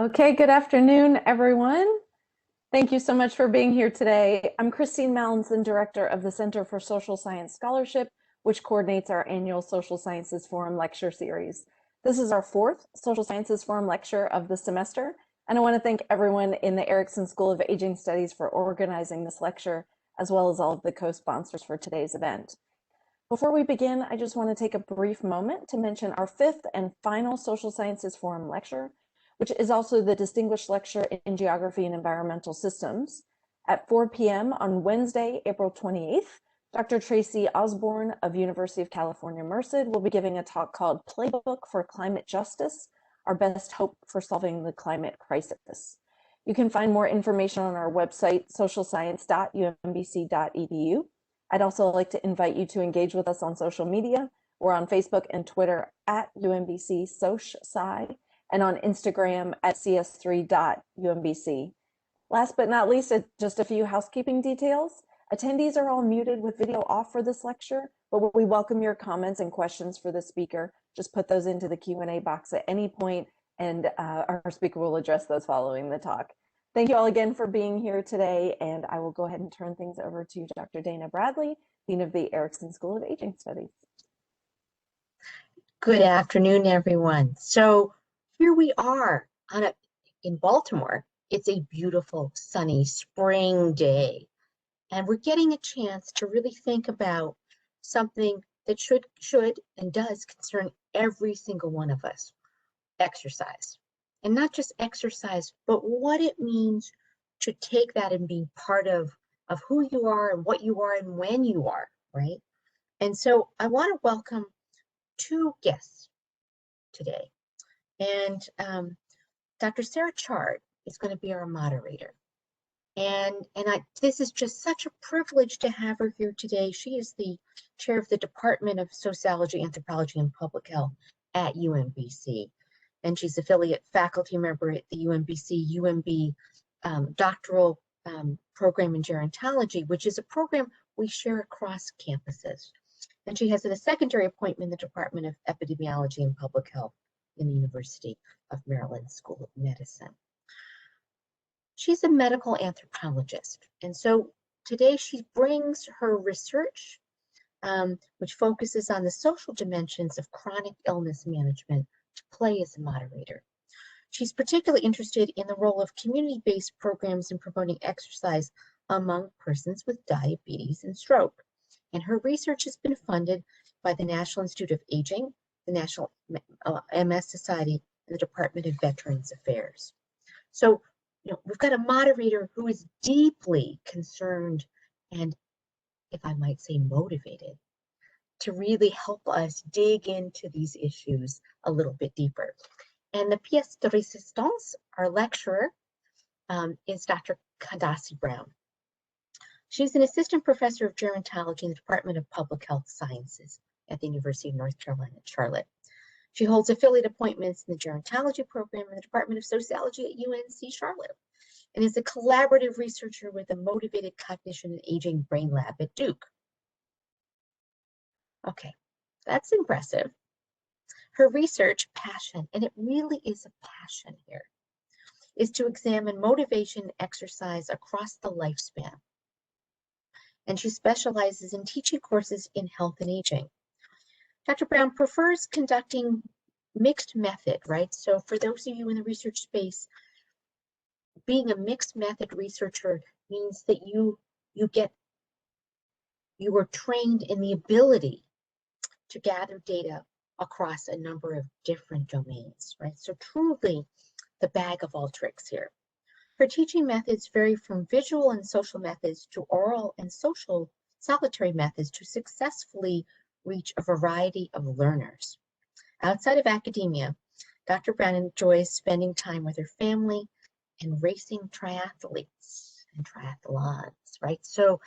Okay, good afternoon, everyone. Thank you so much for being here today. I'm Christine Mallinson, Director of the Center for Social Science Scholarship, which coordinates our annual Social Sciences Forum lecture series. This is our fourth Social Sciences Forum lecture of the semester, and I want to thank everyone in the Erickson School of Aging Studies for organizing this lecture, as well as all of the co-sponsors for today's event. Before we begin, I just want to take a brief moment to mention our fifth and final Social Sciences Forum lecture, which is also the Distinguished Lecture in Geography and Environmental Systems. At 4 p.m. on Wednesday, April 28th, Dr. Tracy Osborne of University of California, Merced will be giving a talk called Playbook for Climate Justice, Our Best Hope for Solving the Climate Crisis. You can find more information on our website, socialscience.umbc.edu. I'd also like to invite you to engage with us on social media. We're on Facebook and Twitter at UMBC and on Instagram at cs3.umbc. Last but not least, just a few housekeeping details. Attendees are all muted with video off for this lecture, but we welcome your comments and questions for the speaker. Just put those into the Q&A box at any point, and our speaker will address those following the talk. Thank you all again for being here today, and I will go ahead and turn things over to Dr. Dana Bradley, Dean of the Erickson School of Aging Studies. Good afternoon, everyone. So here we are in Baltimore. It's a beautiful, sunny spring day, and we're getting a chance to really think about something that should and does concern every single one of us: exercise. And not just exercise, but what it means to take that and be part of who you are and what you are and when you are, right? And so I want to welcome two guests today. And Dr. Sarah Chard is going to be our moderator. And this is just such a privilege to have her here today. She is the chair of the Department of Sociology, Anthropology, and Public Health at UMBC. And she's affiliate faculty member at the UMB doctoral program in Gerontology, which is a program we share across campuses. And she has a secondary appointment in the Department of Epidemiology and Public Health in the University of Maryland School of Medicine. She's a medical anthropologist. And so today she brings her research, which focuses on the social dimensions of chronic illness management, to play as a moderator. She's particularly interested in the role of community-based programs in promoting exercise among persons with diabetes and stroke. And her research has been funded by the National Institute of Aging, the National MS Society, and the Department of Veterans Affairs. So, we've got a moderator who is deeply concerned and, if I might say, motivated to really help us dig into these issues a little bit deeper. And the pièce de résistance, our lecturer, is Dr. Candace Brown. She's an assistant professor of gerontology in the Department of Public Health Sciences at the University of North Carolina at Charlotte. She holds affiliate appointments in the gerontology program in the Department of Sociology at UNC Charlotte, and is a collaborative researcher with the Motivated Cognition and Aging Brain Lab at Duke. Okay, that's impressive. Her research passion, and it really is a passion here, is to examine motivation and exercise across the lifespan. And she specializes in teaching courses in health and aging. Dr. Brown prefers conducting mixed method, right? So for those of you in the research space, being a mixed method researcher means that you are trained in the ability to gather data across a number of different domains, right? So truly the bag of all tricks here. Her teaching methods vary from visual and social methods to oral and social solitary methods to successfully reach a variety of learners. Outside of academia, Dr. Brown enjoys spending time with her family and racing triathletes and triathlons, right? So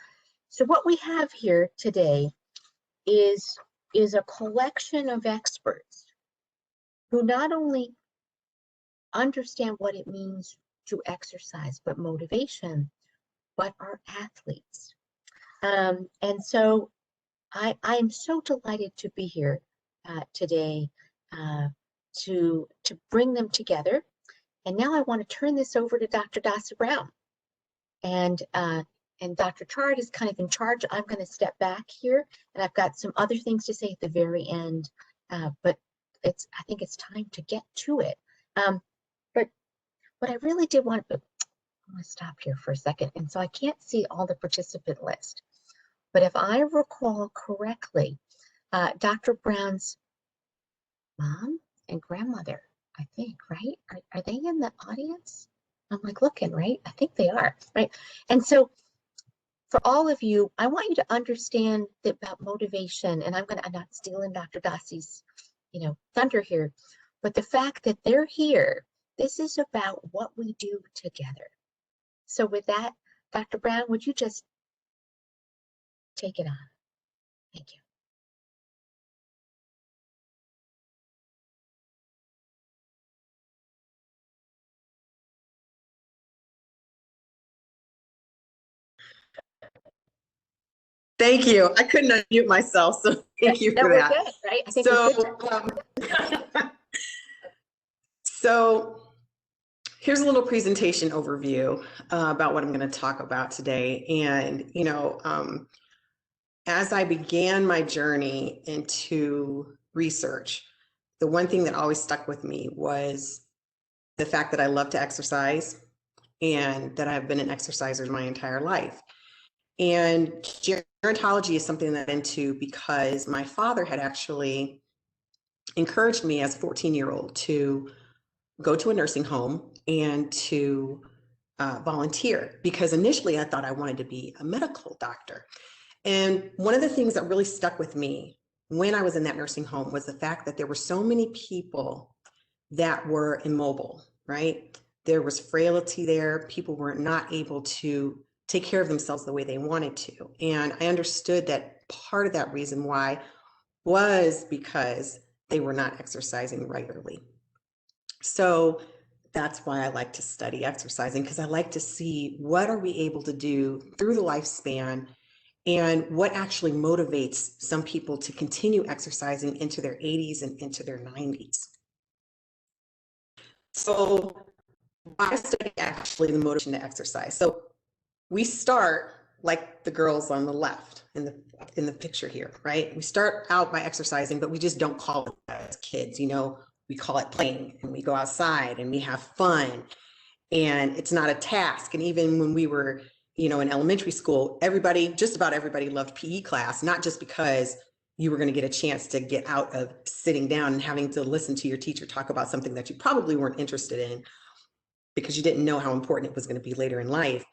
what we have here today is a collection of experts who not only understand what it means to exercise, but motivation, but are athletes. And so I am so delighted to be here today to bring them together And now I want to turn this over to Dr. Dasi Brown. And Dr. Chard is kind of in charge. I'm going to step back here, and I've got some other things to say at the very end. But I think it's time to get to it. But what I really did want to, I'm going to stop here for a second. And so I can't see all the participant list. But if I recall correctly, Dr. Brown's mom and grandmother, I think, right? Are they in the audience? I'm like looking, right? I think they are, right? And so for all of you, I want you to understand about motivation, and I'm not stealing Dr. Dasi's, thunder here, but the fact that they're here, this is about what we do together. So with that, Dr. Brown, would you just take it on? Thank you. Thank you. I couldn't unmute myself, so thank you for that. Good, right? I think so here's a little presentation overview about what I'm going to talk about today. And, as I began my journey into research, the one thing that always stuck with me was the fact that I love to exercise and that I've been an exerciser my entire life. And gerontology is something that I'm into because my father had actually encouraged me as a 14-year-old to go to a nursing home and to volunteer, because initially I thought I wanted to be a medical doctor. And one of the things that really stuck with me when I was in that nursing home was the fact that there were so many people that were immobile, right? There was frailty there. People were not able to take care of themselves the way they wanted to. And I understood that part of that reason why was because they were not exercising regularly. So that's why I like to study exercising, because I like to see what are we able to do through the lifespan and what actually motivates some people to continue exercising into their 80s and into their 90s. So I study actually the motivation to exercise. So we start like the girls on the left in the picture here, right? We start out by exercising, but we just don't call it that as kids. We call it playing, and we go outside and we have fun, and it's not a task. And even when we were, in elementary school, just about everybody loved PE class, not just because you were going to get a chance to get out of sitting down and having to listen to your teacher talk about something that you probably weren't interested in because you didn't know how important it was going to be later in life.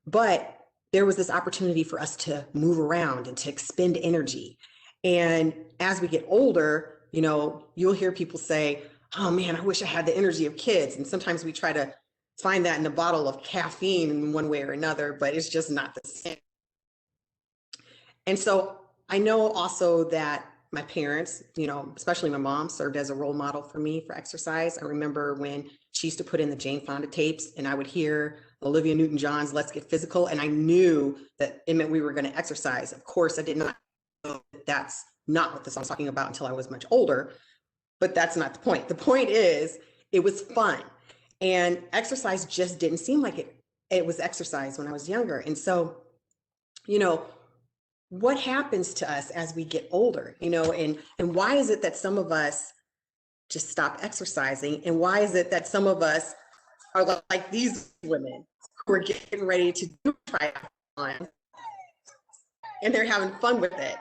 But there was this opportunity for us to move around and to expend energy. And as we get older, you'll hear people say, oh man, I wish I had the energy of kids. And sometimes we try to find that in a bottle of caffeine in one way or another, but it's just not the same. And so I know also that my parents, especially my mom, served as a role model for me for exercise. I remember when she used to put in the Jane Fonda tapes and I would hear Olivia Newton-John's Let's Get Physical, and I knew that it meant we were going to exercise. Of course, I did not know that that's not what the song was talking about until I was much older, but that's not the point. The point is, it was fun. And exercise just didn't seem like it was exercise when I was younger. And so, what happens to us as we get older, and why is it that some of us just stop exercising? And why is it that some of us are like these women who are getting ready to do triathlon and they're having fun with it?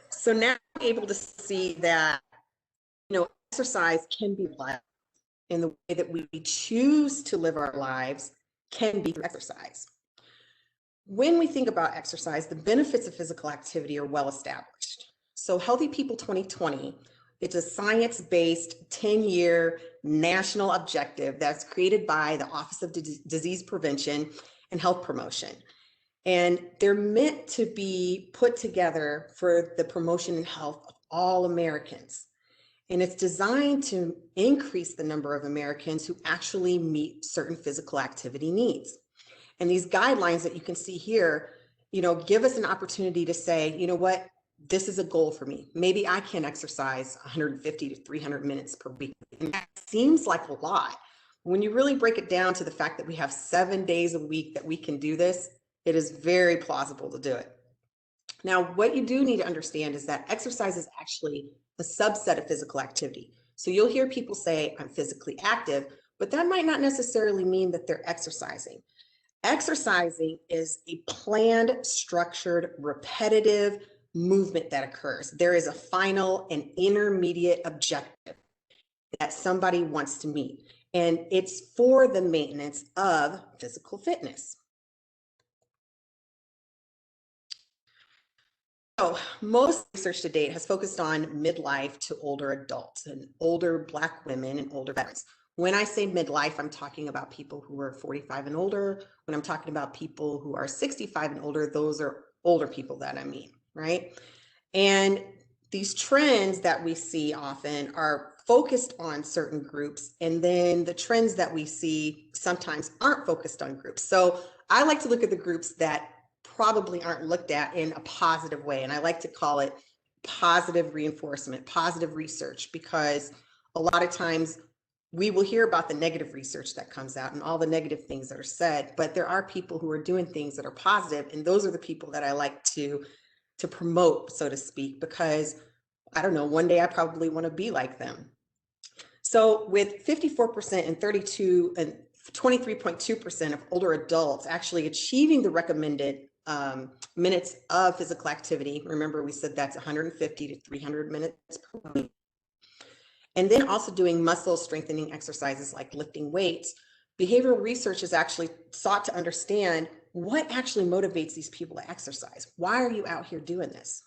So now I'm able to see that, exercise can be life, and the way that we choose to live our lives can be through exercise. When we think about exercise, the benefits of physical activity are well established. So Healthy People 2020, it's a science-based 10-year national objective that's created by the Office of Disease Prevention and Health Promotion. And they're meant to be put together for the promotion and health of all Americans. And it's designed to increase the number of Americans who actually meet certain physical activity needs. And these guidelines that you can see here, give us an opportunity to say, what, this is a goal for me. Maybe I can exercise 150 to 300 minutes per week. And that seems like a lot. When you really break it down to the fact that we have 7 days a week that we can do this, it is very plausible to do it. Now, what you do need to understand is that exercise is actually a subset of physical activity. So you'll hear people say, I'm physically active, but that might not necessarily mean that they're exercising. Exercising is a planned, structured, repetitive movement that occurs. There is a final and intermediate objective that somebody wants to meet, and it's for the maintenance of physical fitness. So most research to date has focused on midlife to older adults and older Black women and older veterans. When I say midlife, I'm talking about people who are 45 and older. When I'm talking about people who are 65 and older, those are older people that I mean, right? And these trends that we see often are focused on certain groups, and then the trends that we see sometimes aren't focused on groups. So I like to look at the groups that probably aren't looked at in a positive way. And I like to call it positive reinforcement, positive research, because a lot of times we will hear about the negative research that comes out and all the negative things that are said, but there are people who are doing things that are positive, and those are the people that I like to promote, so to speak, because I don't know, one day I probably want to be like them. So with 54% and 32 and 23.2% of older adults actually achieving the recommended minutes of physical activity. Remember, we said that's 150 to 300 minutes per week. And then also doing muscle strengthening exercises like lifting weights. Behavioral research has actually sought to understand what actually motivates these people to exercise. Why are you out here doing this?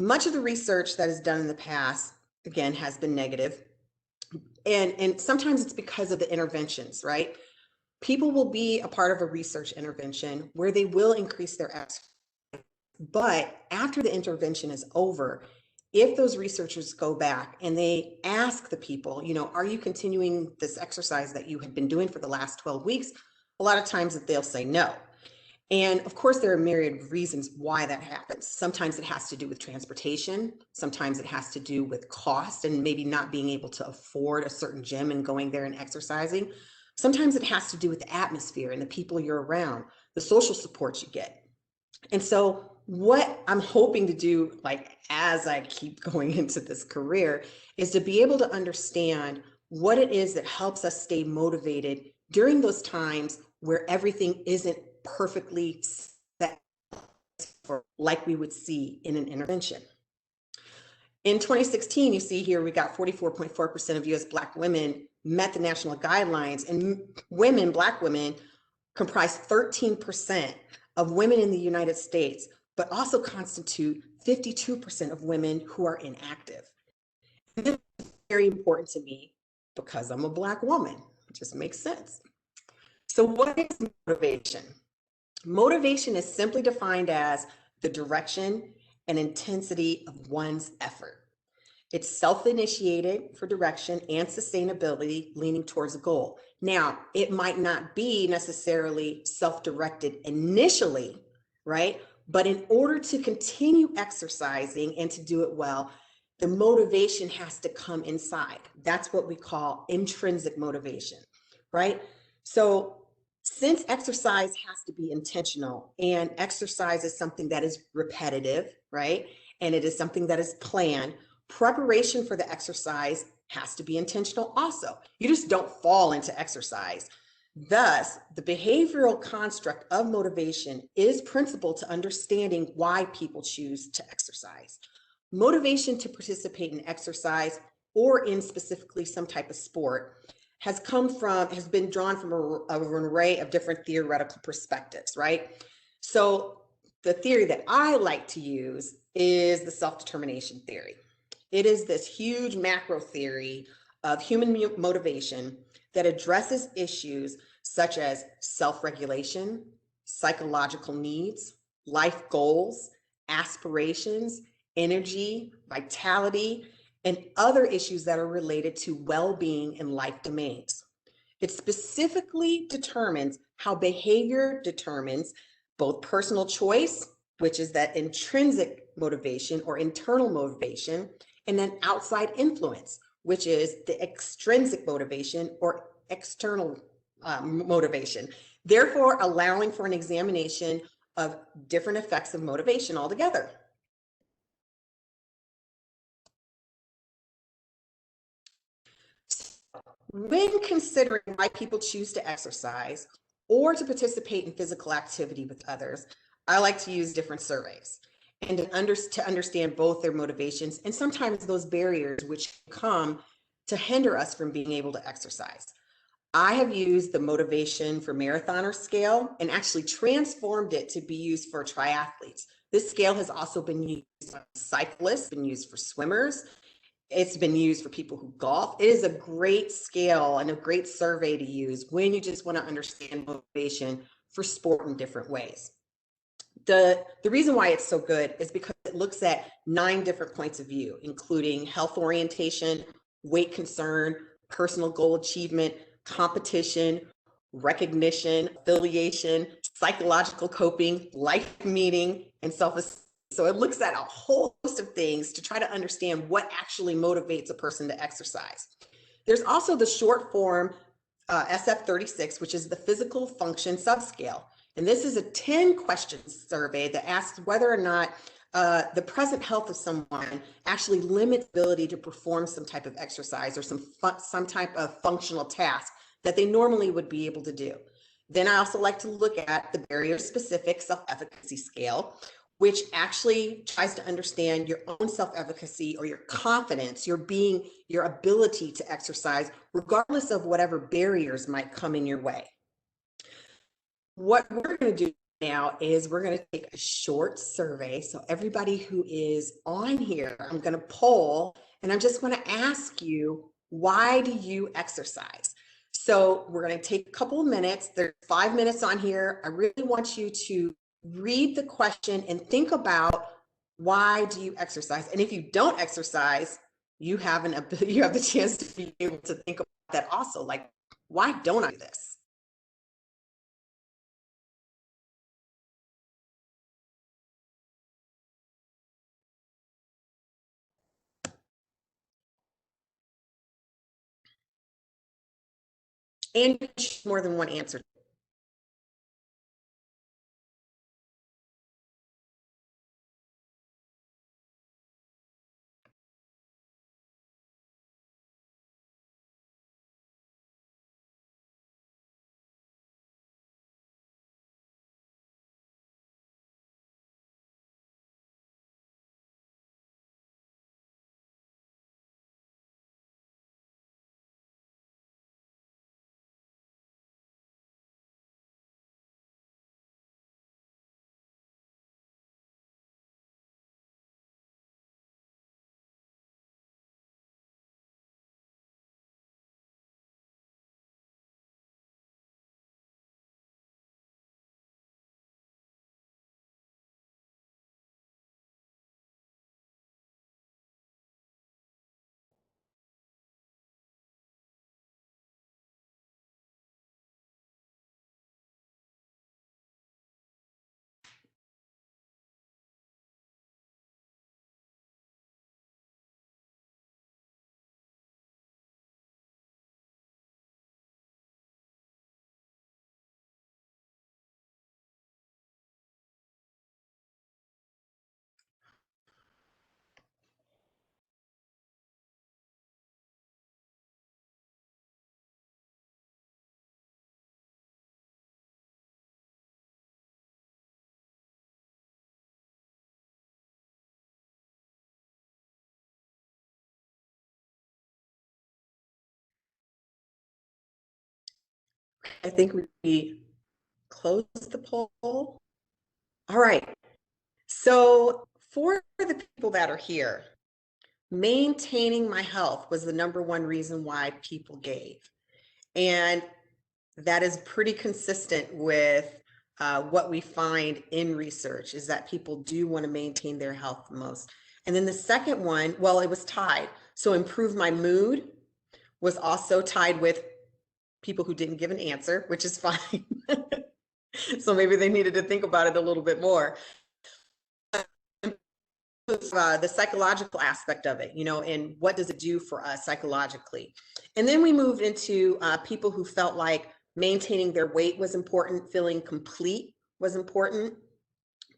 Much of the research that is done in the past, again, has been negative. And sometimes it's because of the interventions, right? People will be a part of a research intervention where they will increase their exercise. But after the intervention is over, if those researchers go back and they ask the people, you know, are you continuing this exercise that you had been doing for the last 12 weeks? A lot of times they'll say no. And of course, there are myriad reasons why that happens. Sometimes it has to do with transportation. Sometimes it has to do with cost and maybe not being able to afford a certain gym and going there and exercising. Sometimes it has to do with the atmosphere and the people you're around, the social support you get. And so what I'm hoping to do, like as I keep going into this career, is to be able to understand what it is that helps us stay motivated during those times where everything isn't perfectly set for like we would see in an intervention. In 2016, you see here, we got 44.4% of US Black women met the national guidelines, and women, Black women, comprise 13% of women in the United States, but also constitute 52% of women who are inactive. And this is very important to me because I'm a Black woman. It just makes sense. So what is motivation? Motivation is simply defined as the direction and intensity of one's effort. It's self-initiated for direction and sustainability, leaning towards a goal. Now, it might not be necessarily self-directed initially, right? But in order to continue exercising and to do it well, the motivation has to come inside. That's what we call intrinsic motivation, right? So since exercise has to be intentional, and exercise is something that is repetitive, right? And it is something that is planned, preparation for the exercise has to be intentional also. You just don't fall into exercise. Thus, the behavioral construct of motivation is principal to understanding why people choose to exercise. Motivation to participate in exercise or in specifically some type of sport has been drawn from an array of different theoretical perspectives, right? So the theory that I like to use is the self-determination theory. It is this huge macro theory of human motivation that addresses issues such as self-regulation, psychological needs, life goals, aspirations, energy, vitality, and other issues that are related to well-being in life domains. It specifically determines how behavior determines both personal choice which is that intrinsic motivation or internal motivation, and then outside influence, which is the extrinsic motivation or external motivation. Therefore, allowing for an examination of different effects of motivation altogether. When considering why people choose to exercise or to participate in physical activity with others, I like to use different surveys and to understand both their motivations and sometimes those barriers which come to hinder us from being able to exercise. I have used the motivation for marathoner scale and actually transformed it to be used for triathletes. This scale has also been used for cyclists, been used for swimmers. It's been used for people who golf. It is a great scale and a great survey to use when you just want to understand motivation for sport in different ways. The reason why it's so good is because it looks at 9 different points of view, including health orientation, weight concern, personal goal achievement, competition, recognition, affiliation, psychological coping, life meaning, and self-esteem. So it looks at a whole host of things to try to understand what actually motivates a person to exercise. There's also the short form SF36, which is the physical function subscale. And this is a 10-question survey that asks whether or not the present health of someone actually limits ability to perform some type of exercise or some type of functional task that they normally would be able to do. Then I also like to look at the barrier-specific self-efficacy scale, which actually tries to understand your own self-efficacy or your confidence, your ability to exercise, regardless of whatever barriers might come in your way. What we're going to do now is we're going to take a short survey. So everybody who is on here, I'm going to poll, and I'm just going to ask you, why do you exercise? So we're going to take a couple of minutes. There's 5 minutes on here. I really want you to read the question and think about, why do you exercise? And if you don't exercise, you have the chance to be able to think about that also. Like, why don't I do this? And you can choose more than one answer. I think we close the poll. All right. So for the people that are here, maintaining my health was the #1 reason why people gave. And that is pretty consistent with what we find in research, is that people do want to maintain their health the most. And then the second one, well, it was tied. So improve my mood was also tied with people who didn't give an answer, which is fine. So maybe they needed to think about it a little bit more. the psychological aspect of it, and what does it do for us psychologically. And then we moved into people who felt like maintaining their weight was important, feeling complete was important,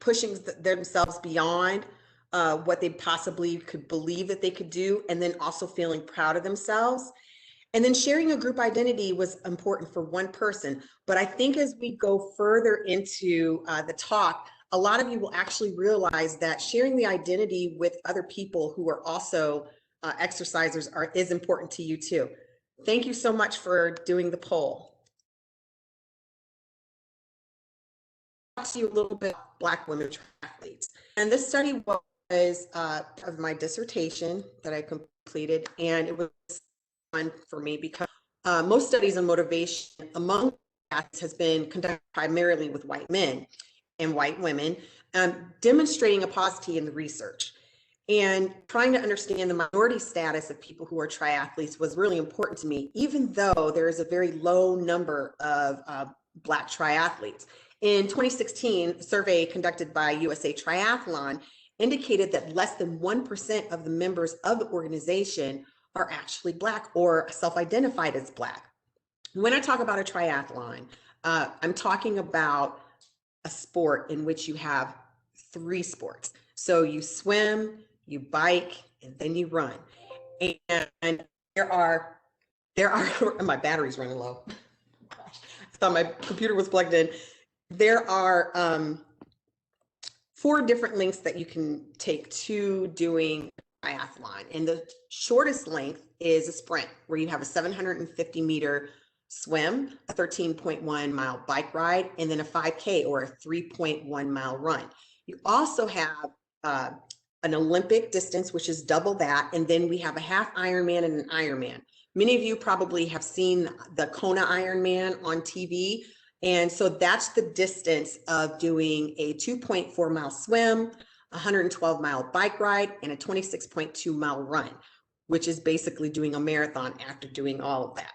pushing themselves beyond what they possibly could believe that they could do, and then also feeling proud of themselves. And then sharing a group identity was important for one person. But I think as we go further into the talk, a lot of you will actually realize that sharing the identity with other people who are also exercisers is important to you too. Thank you so much for doing the poll. I'll talk to you a little bit about Black women triathletes. And this study was of my dissertation that I completed, and it was fun for me because most studies on motivation among athletes has been conducted primarily with white men and white women, demonstrating a paucity in the research. And trying to understand the minority status of people who are triathletes was really important to me, even though there is a very low number of Black triathletes. In 2016, a survey conducted by USA Triathlon indicated that less than 1% of the members of the organization are actually Black or self-identified as Black. When I talk about a triathlon, I'm talking about a sport in which you have 3 sports. So you swim, you bike, and then you run. And there are my battery's running low. I thought my computer was plugged in. There are 4 different links that you can take to doing triathlon. And the shortest length is a sprint, where you have a 750-meter swim, a 13.1-mile bike ride, and then a 5K or a 3.1-mile run. You also have an Olympic distance, which is double that, and then we have a half Ironman and an Ironman. Many of you probably have seen the Kona Ironman on TV, and so that's the distance of doing a 2.4-mile swim, a 112-mile bike ride, and a 26.2-mile run, which is basically doing a marathon after doing all of that.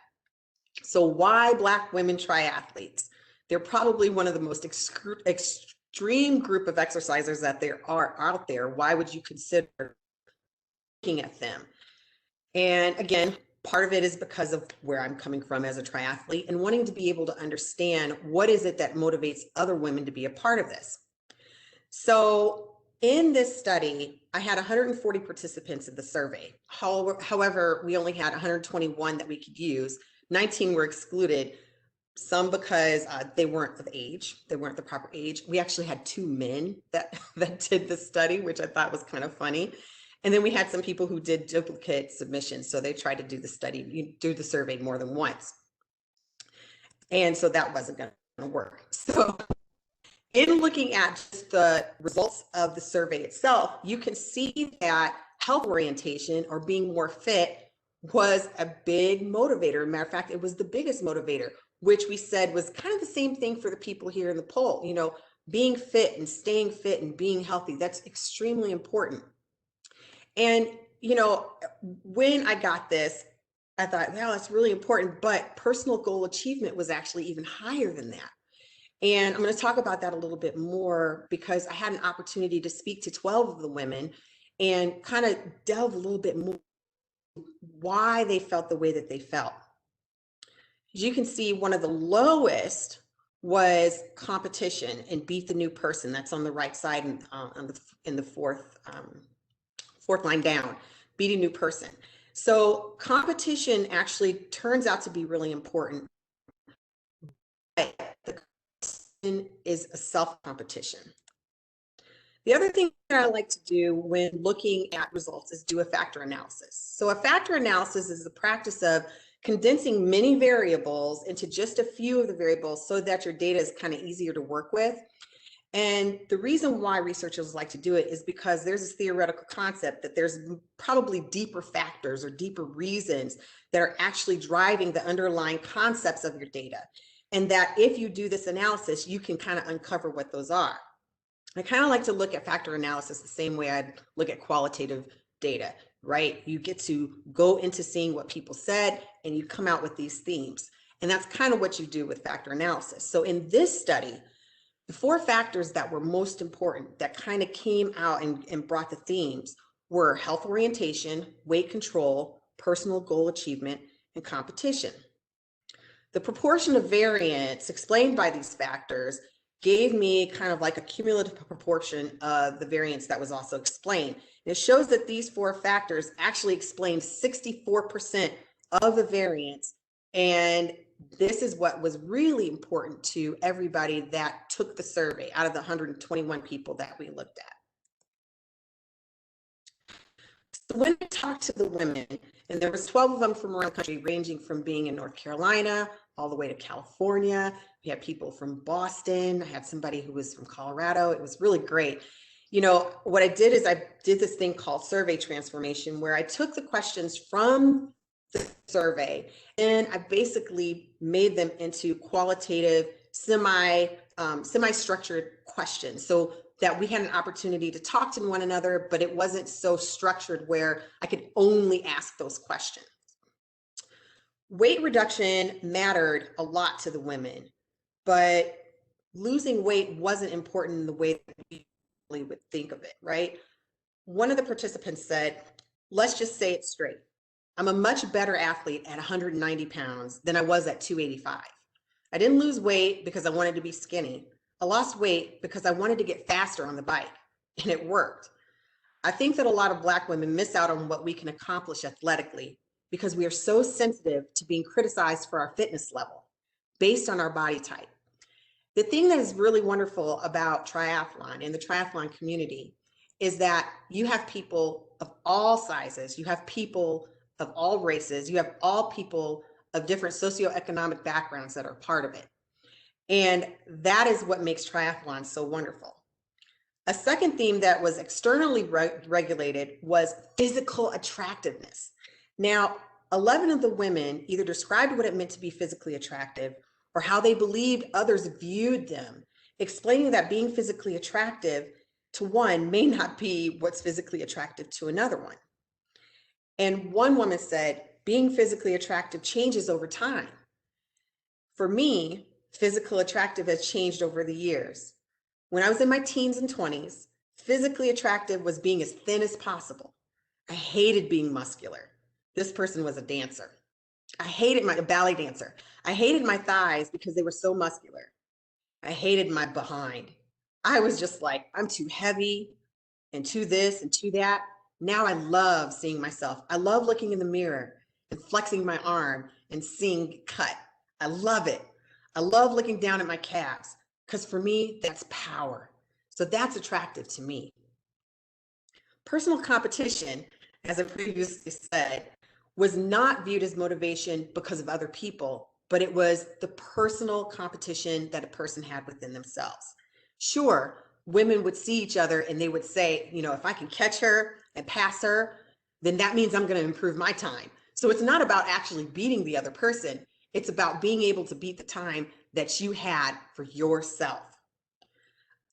So why Black women triathletes? They're probably one of the most extreme group of exercisers that there are out there. Why would you consider looking at them? And again, part of it is because of where I'm coming from as a triathlete and wanting to be able to understand what is it that motivates other women to be a part of this. So in this study, I had 140 participants in the survey. However, we only had 121 that we could use. 19 were excluded, some because they weren't of age, they weren't the proper age. We actually had 2 men that did the study, which I thought was kind of funny. And then we had some people who did duplicate submissions. So they tried to do the study, do the survey more than once. And so that wasn't going to work. So in looking at just the results of the survey itself, you can see that health orientation or being more fit was a big motivator. Matter of fact, it was the biggest motivator, which we said was kind of the same thing for the people here in the poll. Being fit and staying fit and being healthy, that's extremely important. And, when I got this, I thought, well, that's really important, but personal goal achievement was actually even higher than that. And I'm going to talk about that a little bit more because I had an opportunity to speak to 12 of the women and kind of delve a little bit more why they felt the way that they felt. As you can see, one of the lowest was competition and beat the new person. That's on the right side and in the fourth line down, beat a new person. So competition actually turns out to be really important. But the competition is a self-competition. The other thing that I like to do when looking at results is do a factor analysis. So a factor analysis is the practice of condensing many variables into just a few of the variables so that your data is kind of easier to work with. And the reason why researchers like to do it is because there's this theoretical concept that there's probably deeper factors or deeper reasons that are actually driving the underlying concepts of your data. And that if you do this analysis, you can kind of uncover what those are. I kind of like to look at factor analysis the same way I'd look at qualitative data, right? You get to go into seeing what people said and you come out with these themes. And that's kind of what you do with factor analysis. So in this study, The 4 factors that were most important that kind of came out and brought the themes were health orientation, weight control, personal goal achievement, and competition. The proportion of variance explained by these factors gave me kind of like a cumulative proportion of the variance that was also explained. And it shows that these 4 factors actually explain 64% of the variance. And this is what was really important to everybody that took the survey out of the 121 people that we looked at. So when I talked to the women, and there was 12 of them from around the country, ranging from being in North Carolina all the way to California. We had people from Boston. I had somebody who was from Colorado. It was really great. You know, what I did is I did this thing called survey transformation, where I took the questions from the survey and I basically made them into qualitative, semi-structured questions, so that we had an opportunity to talk to one another, but it wasn't so structured where I could only ask those questions. Weight reduction mattered a lot to the women, but losing weight wasn't important in the way that we would think of it, right? One of the participants said, let's just say it straight. I'm a much better athlete at 190 pounds than I was at 285. I didn't lose weight because I wanted to be skinny. I lost weight because I wanted to get faster on the bike, and it worked. I think that a lot of Black women miss out on what we can accomplish athletically because we are so sensitive to being criticized for our fitness level based on our body type. The thing that is really wonderful about triathlon and the triathlon community is that you have people of all sizes, you have people of all races, you have all people of different socioeconomic backgrounds that are part of it. And that is what makes triathlon so wonderful. A second theme that was externally regulated was physical attractiveness. Now, 11 of the women either described what it meant to be physically attractive or how they believed others viewed them, explaining that being physically attractive to one may not be what's physically attractive to another one. And one woman said, being physically attractive changes over time. For me, physical attractive has changed over the years. When I was in my teens and 20s, physically attractive was being as thin as possible. I hated being muscular. This person was a dancer. I hated a ballet dancer. I hated my thighs because they were so muscular. I hated my behind. I was just like, I'm too heavy and too this and too that. Now I love seeing myself. I love looking in the mirror and flexing my arm and seeing cut. I love it. I love looking down at my calves because for me, that's power. So that's attractive to me. Personal competition, as I previously said, was not viewed as motivation because of other people, but it was the personal competition that a person had within themselves. Sure, women would see each other and they would say, you know, if I can catch her and pass her, then that means I'm going to improve my time. So it's not about actually beating the other person. It's about being able to beat the time that you had for yourself.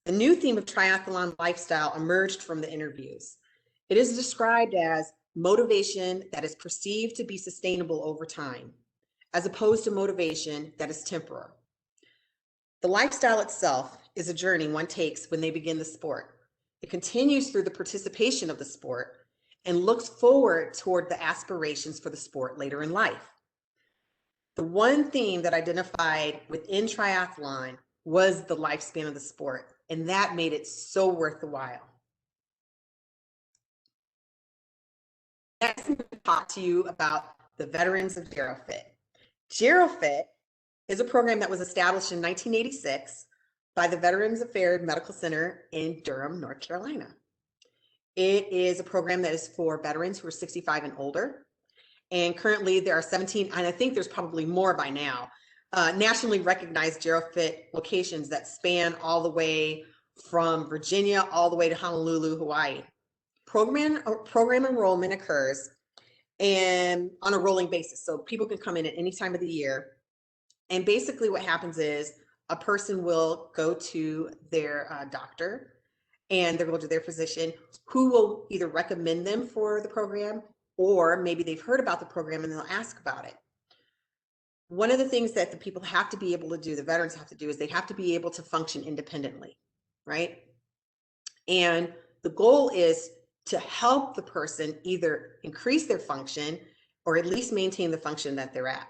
The new theme of triathlon lifestyle emerged from the interviews. It is described as motivation that is perceived to be sustainable over time, as opposed to motivation that is temporary. The lifestyle itself is a journey one takes when they begin the sport. It continues through the participation of the sport and looks forward toward the aspirations for the sport later in life. The one theme that identified within triathlon was the lifespan of the sport, and that made it so worth the while. Next, I'm going to talk to you about the Veterans of Zerofit. Zerofit is a program that was established in 1986 by the Veterans Affairs Medical Center in Durham, North Carolina. It is a program that is for veterans who are 65 and older. And currently there are 17, and I think there's probably more by now, nationally recognized Zerofit locations that span all the way from Virginia all the way to Honolulu, Hawaii. Program enrollment occurs and on a rolling basis. So people can come in at any time of the year. And basically what happens is a person will go to their doctor and they'll go to their physician who will either recommend them for the program or maybe they've heard about the program and they'll ask about it. one of the things that the people have to be able to do, the veterans have to do, is they have to be able to function independently, right? And the goal is to help the person either increase their function or at least maintain the function that they're at.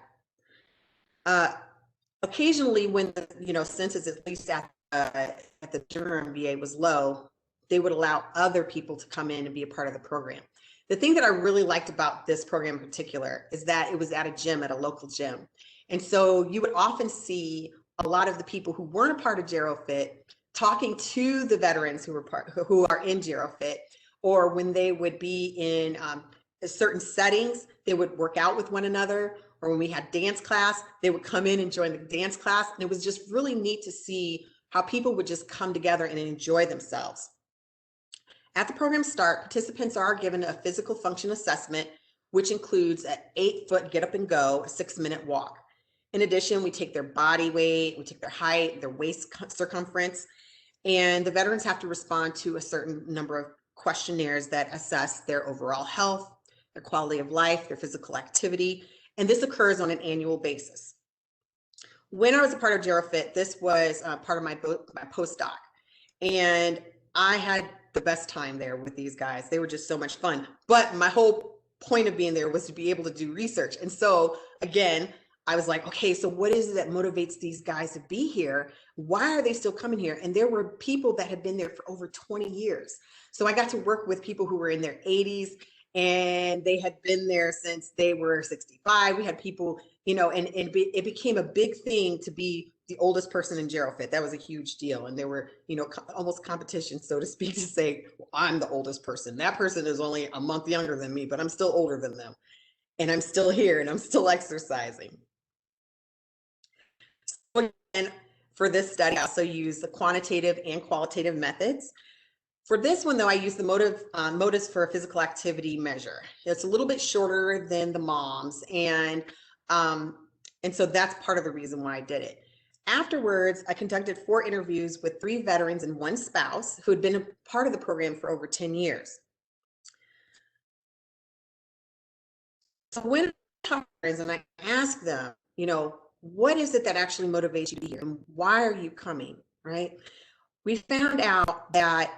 Occasionally, when the census, at least at the Durham VA, was low, they would allow other people to come in and be a part of the program. The thing that I really liked about this program in particular is that it was at a gym, at a local gym. And so you would often see a lot of the people who weren't a part of Zerofit talking to the veterans who are in Zerofit, or when they would be in certain settings, they would work out with one another, or when we had dance class, they would come in and join the dance class. And it was just really neat to see how people would just come together and enjoy themselves. At the program start, participants are given a physical function assessment, which includes an 8-foot get up and go, a 6-minute walk. In addition, we take their body weight, we take their height, their waist circumference, and the veterans have to respond to a certain number of questionnaires that assess their overall health, their quality of life, their physical activity, and this occurs on an annual basis. When I was a part of Zerofit, this was part of my postdoc, and I had the best time there with these guys. They were just so much fun. But my whole point of being there was to be able to do research. And so again, I was like, okay, so what is it that motivates these guys to be here? Why are they still coming here? And there were people that had been there for over 20 years. So I got to work with people who were in their 80s and they had been there since they were 65. We had people, and it became a big thing to be the oldest person in Zerofit. That was a huge deal. And there were, almost competition, so to speak, to say, well, I'm the oldest person. That person is only a month younger than me, but I'm still older than them. And I'm still here and I'm still exercising. And for this study, I also use the quantitative and qualitative methods. For this one, though, I use the motives for a physical activity measure. It's a little bit shorter than the MOMS, and so that's part of the reason why I did it. Afterwards, I conducted 4 interviews with 3 veterans and 1 spouse who had been a part of the program for over 10 years. So when I talk to veterans and I ask them, what is it that actually motivates you to be here and why are you coming, right? We found out that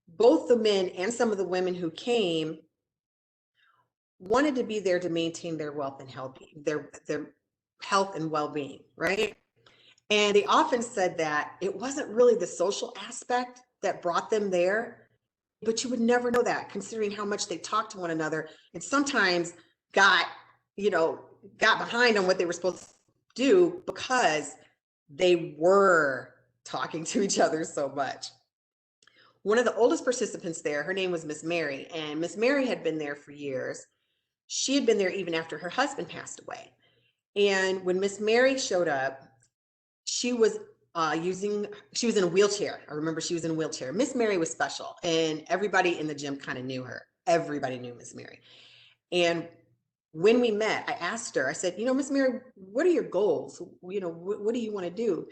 both the men and some of the women who came wanted to be there to maintain their wealth and health, their health and well-being, right? And they often said that it wasn't really the social aspect that brought them there, but you would never know that considering how much they talked to one another and sometimes got behind on what they were supposed to do because they were talking to each other so much. One of the oldest participants there, her name was Miss Mary, and Miss Mary had been there for years. She had been there even after her husband passed away. And when Miss Mary showed up, she was in a wheelchair. I remember she was in a wheelchair. Miss Mary was special, and everybody in the gym kind of knew her. Everybody knew Miss Mary. And when we met, I asked her, I said, Miss Mary, what are your goals? What do you want to do?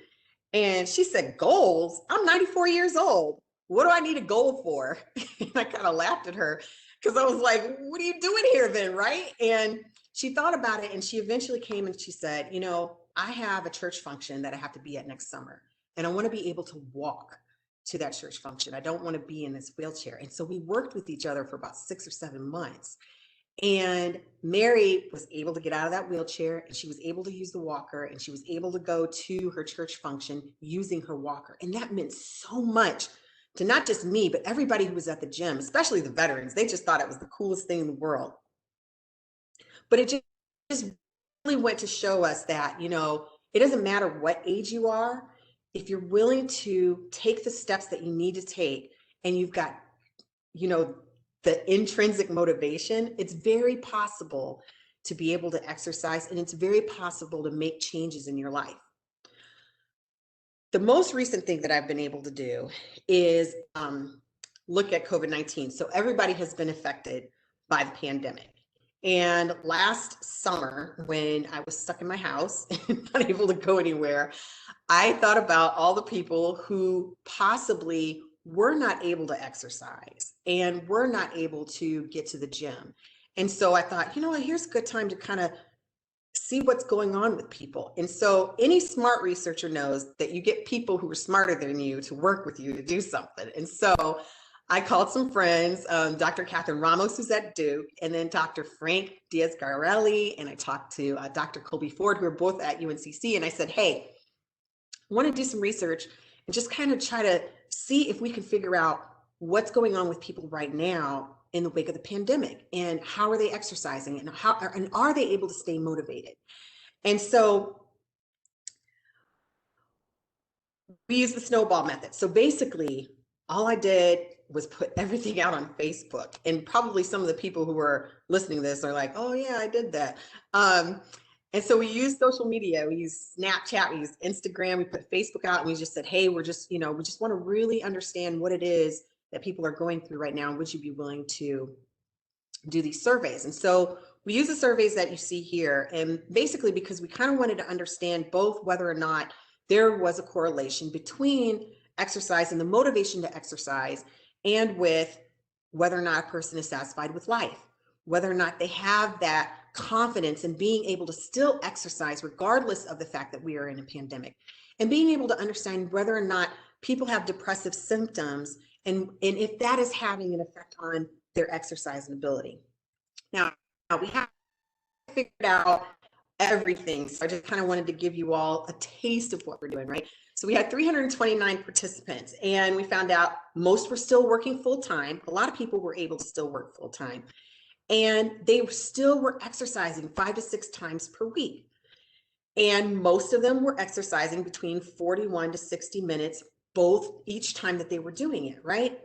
And she said, goals? I'm 94 years old. What do I need a goal for? And I kind of laughed at her because I was like, what are you doing here then, right? And she thought about it and she eventually came and she said, I have a church function that I have to be at next summer. And I want to be able to walk to that church function. I don't want to be in this wheelchair. And so we worked with each other for about 6 or 7 months. And Mary was able to get out of that wheelchair and she was able to use the walker and she was able to go to her church function using her walker. And that meant so much to not just me, but everybody who was at the gym, especially the veterans. They just thought it was the coolest thing in the world. But it just really went to show us that, it doesn't matter what age you are, if you're willing to take the steps that you need to take and you've got, the intrinsic motivation, it's very possible to be able to exercise and it's very possible to make changes in your life. The most recent thing that I've been able to do is look at COVID-19. So everybody has been affected by the pandemic. And last summer, when I was stuck in my house and not able to go anywhere, I thought about all the people who possibly were not able to exercise and were not able to get to the gym. And so I thought, here's a good time to kind of see what's going on with people. And so any smart researcher knows that you get people who are smarter than you to work with you to do something. And so I called some friends, Dr. Catherine Ramos, who's at Duke, and then Dr. Frank Diaz-Garelli, and I talked to Dr. Colby Ford, who are both at UNCC, and I said, hey, I want to do some research and just kind of try to see if we can figure out what's going on with people right now in the wake of the pandemic, and how are they exercising, and are they able to stay motivated? And so we use the Snowball Method. So basically, all I did was put everything out on Facebook, and probably some of the people who are listening to this are like, oh yeah, I did that. And so we use social media, we use Snapchat, we use Instagram, we put Facebook out, and we just said, hey, we just want to really understand what it is that people are going through right now, and would you be willing to do these surveys? And so we use the surveys that you see here, and basically because we kind of wanted to understand both whether or not there was a correlation between exercise and the motivation to exercise, and with whether or not a person is satisfied with life, whether or not they have that confidence in being able to still exercise regardless of the fact that we are in a pandemic, and being able to understand whether or not people have depressive symptoms, and if that is having an effect on their exercise and ability. Now we have figured out everything, so I just kind of wanted to give you all a taste of what we're doing, right? So we had 329 participants, and we found out most were still working full-time. A lot of people were able to still work full-time, and they still were exercising 5 to 6 times per week. And most of them were exercising between 41 to 60 minutes, both each time that they were doing it, right?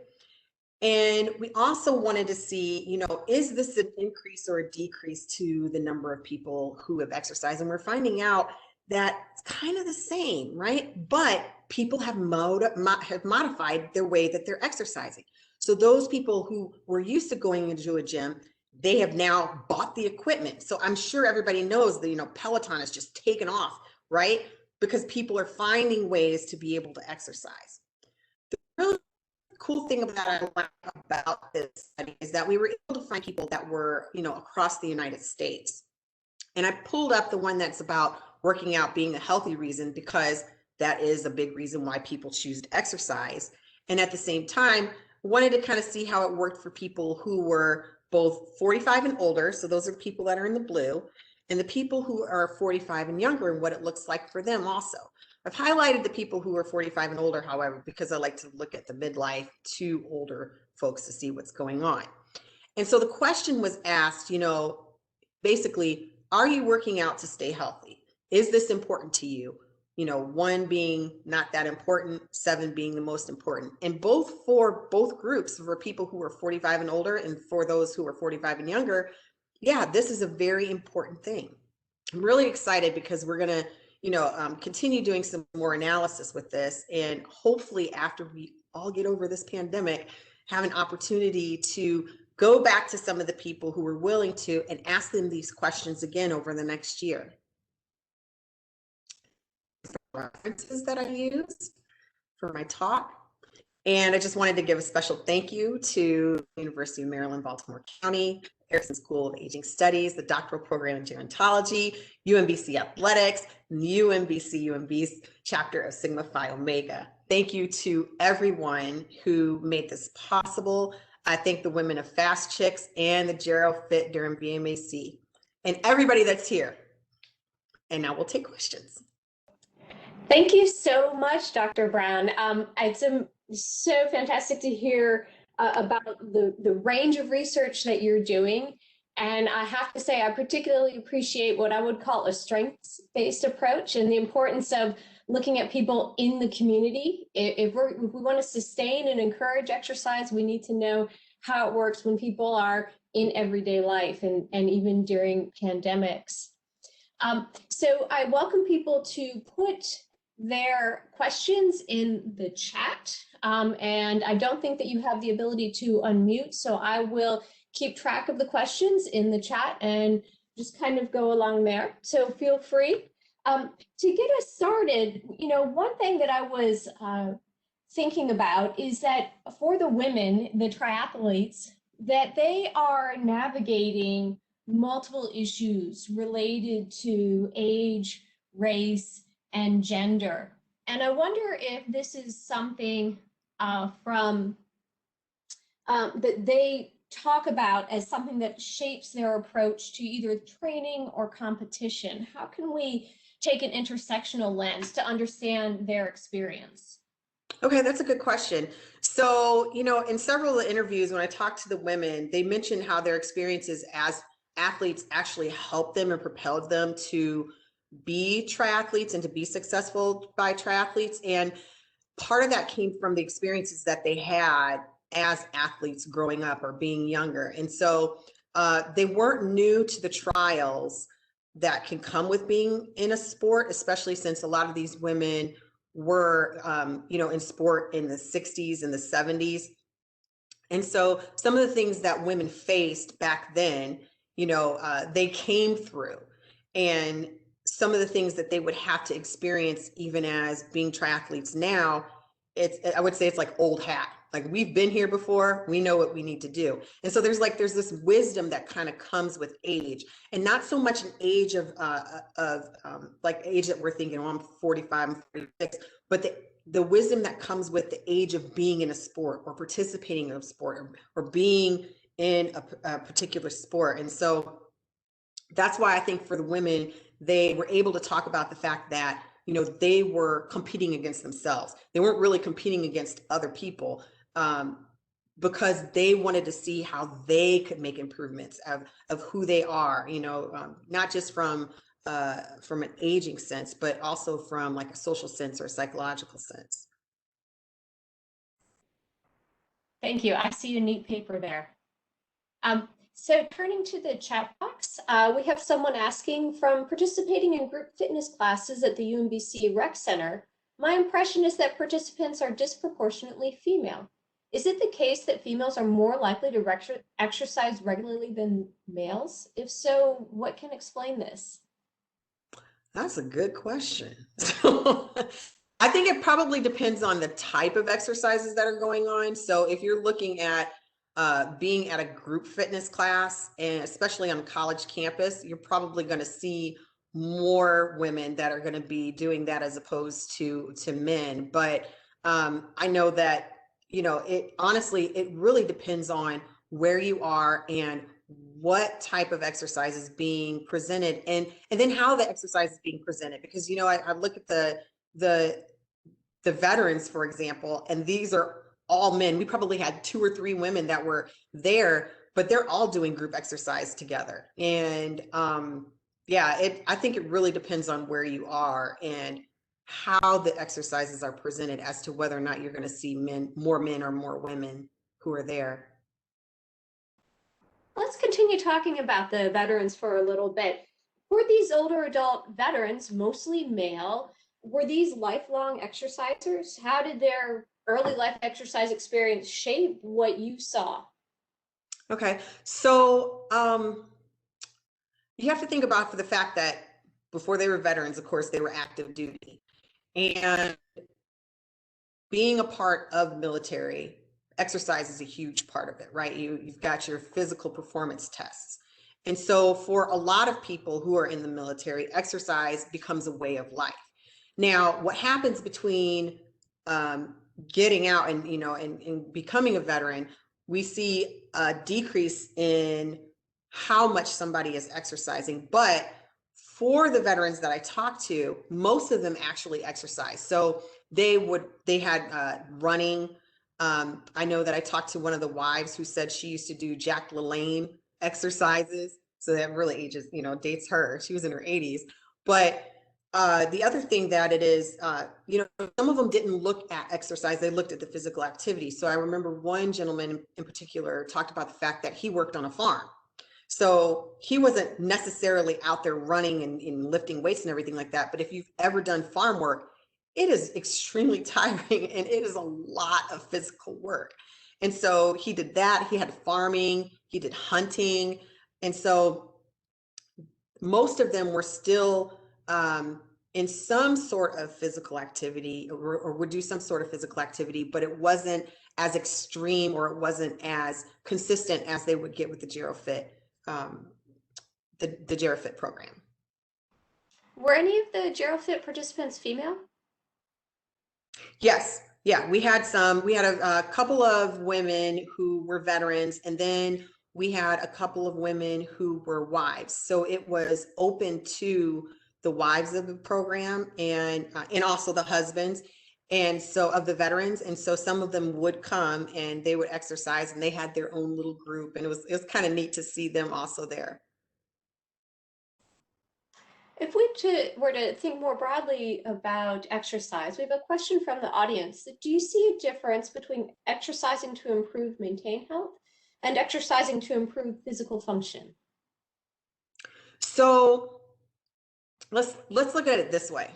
And we also wanted to see, is this an increase or a decrease to the number of people who have exercised? And we're finding out that it's kind of the same, right? But people have modified their way that they're exercising. So those people who were used to going into a gym, they have now bought the equipment. So I'm sure everybody knows that, Peloton is just taken off, right? Because people are finding ways to be able to exercise. The really cool thing about this study is that we were able to find people that were, across the United States. And I pulled up the one that's about working out being a healthy reason, because that is a big reason why people choose to exercise. And at the same time, wanted to kind of see how it worked for people who were both 45 and older. So those are people that are in the blue, and the people who are 45 and younger, and what it looks like for them also. I've highlighted the people who are 45 and older, however, because I like to look at the midlife to older folks to see what's going on. And so the question was asked, basically, are you working out to stay healthy? Is this important to you? 1 being not that important, 7 being the most important. And both groups, for people who are 45 and older and for those who are 45 and younger, yeah, this is a very important thing. I'm really excited because we're going to continue doing some more analysis with this, and hopefully after we all get over this pandemic, have an opportunity to go back to some of the people who were willing to and ask them these questions again over the next year. References that I use for my talk. And I just wanted to give a special thank you to the University of Maryland, Baltimore County, Erickson School of Aging Studies, the doctoral program in Gerontology, UMBC Athletics, and the UMBC's chapter of Sigma Phi Omega. Thank you to everyone who made this possible. I thank the women of Fast Chicks and the Zerofit during BMAC, and everybody that's here. And now we'll take questions. Thank you so much, Dr. Brown. It's so fantastic to hear about the range of research that you're doing. And I have to say, I particularly appreciate what I would call a strengths-based approach, and the importance of looking at people in the community. If we want to sustain and encourage exercise, we need to know how it works when people are in everyday life, and even during pandemics. So I welcome people to put their questions in the chat, and I don't think that you have the ability to unmute, so I will keep track of the questions in the chat and just kind of go along there. So feel free. To get us started, one thing that I was thinking about is that for the women, the triathletes, that they are navigating multiple issues related to age, race, and gender. And I wonder if this is something that they talk about as something that shapes their approach to either training or competition. How can we take an intersectional lens to understand their experience? Okay, that's a good question. So, in several of the interviews, when I talked to the women, they mentioned how their experiences as athletes actually helped them and propelled them to be triathletes and to be successful by triathletes. And part of that came from the experiences that they had as athletes growing up or being younger. And so they weren't new to the trials that can come with being in a sport, especially since a lot of these women were, in sport in the 60s and the 70s. And so some of the things that women faced back then, they came through. And some of the things that they would have to experience even as being triathletes now, I would say it's like old hat. Like, we've been here before, we know what we need to do. And so there's this wisdom that kind of comes with age, and not so much an age of like age that we're thinking, I'm 45, I'm 46, but the wisdom that comes with the age of being in a sport or participating in a sport or being in a particular sport. And so that's why I think for the women, they were able to talk about the fact that, they were competing against themselves. They weren't really competing against other people, because they wanted to see how they could make improvements of who they are, not just from an aging sense, but also from like a social sense or a psychological sense. Thank you. I see a neat paper there. So turning to the chat box, we have someone asking, from participating in group fitness classes at the UMBC Rec Center, my impression is that participants are disproportionately female. Is it the case that females are more likely to exercise regularly than males? If so, what can explain this? That's a good question. I think it probably depends on the type of exercises that are going on. So if you're looking at being at a group fitness class, and especially on a college campus, you're probably going to see more women that are going to be doing that as opposed to men. But I know that, it honestly, it really depends on where you are and what type of exercise is being presented, and then how the exercise is being presented. Because, I look at the veterans, for example, and these are all men. We probably had 2 or 3 women that were there, but they're all doing group exercise together. And I think it really depends on where you are and how the exercises are presented as to whether or not you're going to see more men or more women who are there. Let's continue talking about the veterans for a little bit. For these older adult veterans, mostly male, were these lifelong exercisers? How did their early life exercise experience shape what you saw? Okay, so you have to think about for the fact that before they were veterans, of course, they were active duty. And being a part of the military, exercise is a huge part of it, right? You've got your physical performance tests. And so for a lot of people who are in the military, exercise becomes a way of life. Now, what happens between getting out and, and becoming a veteran, we see a decrease in how much somebody is exercising. But for the veterans that I talked to, most of them actually exercise. So they had running. I know that I talked to one of the wives who said she used to do Jack LaLanne exercises. So that really dates her. She was in her 80s. But the other thing that it is, some of them didn't look at exercise. They looked at the physical activity. So I remember one gentleman in particular talked about the fact that he worked on a farm. So he wasn't necessarily out there running and lifting weights and everything like that. But if you've ever done farm work, it is extremely tiring and it is a lot of physical work. And so he did that. He had farming, he did hunting. And so most of them were still in some sort of physical activity or would do some sort of physical activity, but it wasn't as extreme or it wasn't as consistent as they would get with the Zerofit the Zerofit program. Were any of the Gerofit participants female? Yes. Yeah, we had a couple of women who were veterans, and then we had a couple of women who were wives. So it was open to the wives of the program and also the husbands, and so of the veterans. And so some of them would come and they would exercise, and they had their own little group, and it was kind of neat to see them also there. If we were to think more broadly about exercise, we have a question from the audience. Do you see a difference between exercising to improve, maintain health and exercising to improve physical function? So let's look at it this way.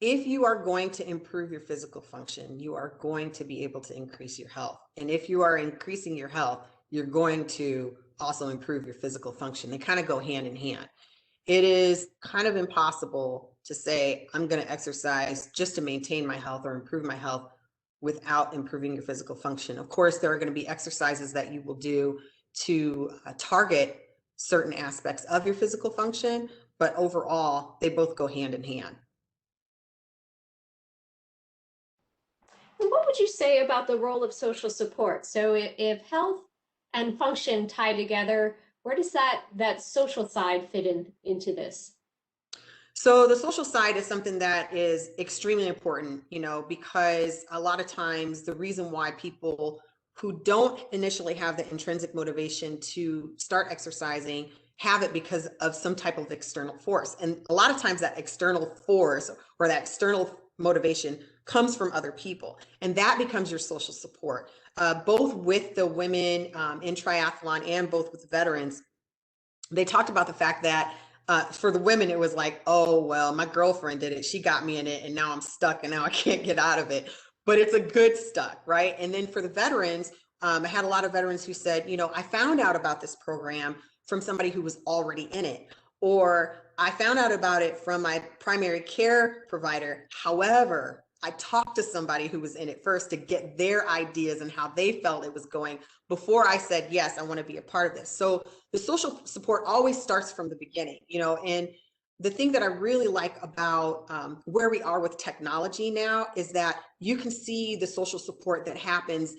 If you are going to improve your physical function, you are going to be able to increase your health. And if you are increasing your health, you're going to also improve your physical function. They kind of go hand in hand. It is kind of impossible to say, I'm going to exercise just to maintain my health or improve my health without improving your physical function. Of course, there are going to be exercises that you will do to target certain aspects of your physical function, but overall, they both go hand in hand. And what would you say about the role of social support? So if health and function tie together, where does that social side fit into this? So the social side is something that is extremely important, because a lot of times the reason why people who don't initially have the intrinsic motivation to start exercising have it because of some type of external force. And a lot of times that external force or that external motivation comes from other people. And that becomes your social support. Both with the women in triathlon and both with the veterans, they talked about the fact that for the women, it was like, oh, well, my girlfriend did it. She got me in it, and now I'm stuck, and now I can't get out of it. But it's a good stuck, right? And then for the veterans, I had a lot of veterans who said, I found out about this program from somebody who was already in it, or I found out about it from my primary care provider. However, I talked to somebody who was in it first to get their ideas and how they felt it was going before I said, yes, I want to be a part of this. So the social support always starts from the beginning, and the thing that I really like about where we are with technology now is that you can see the social support that happens,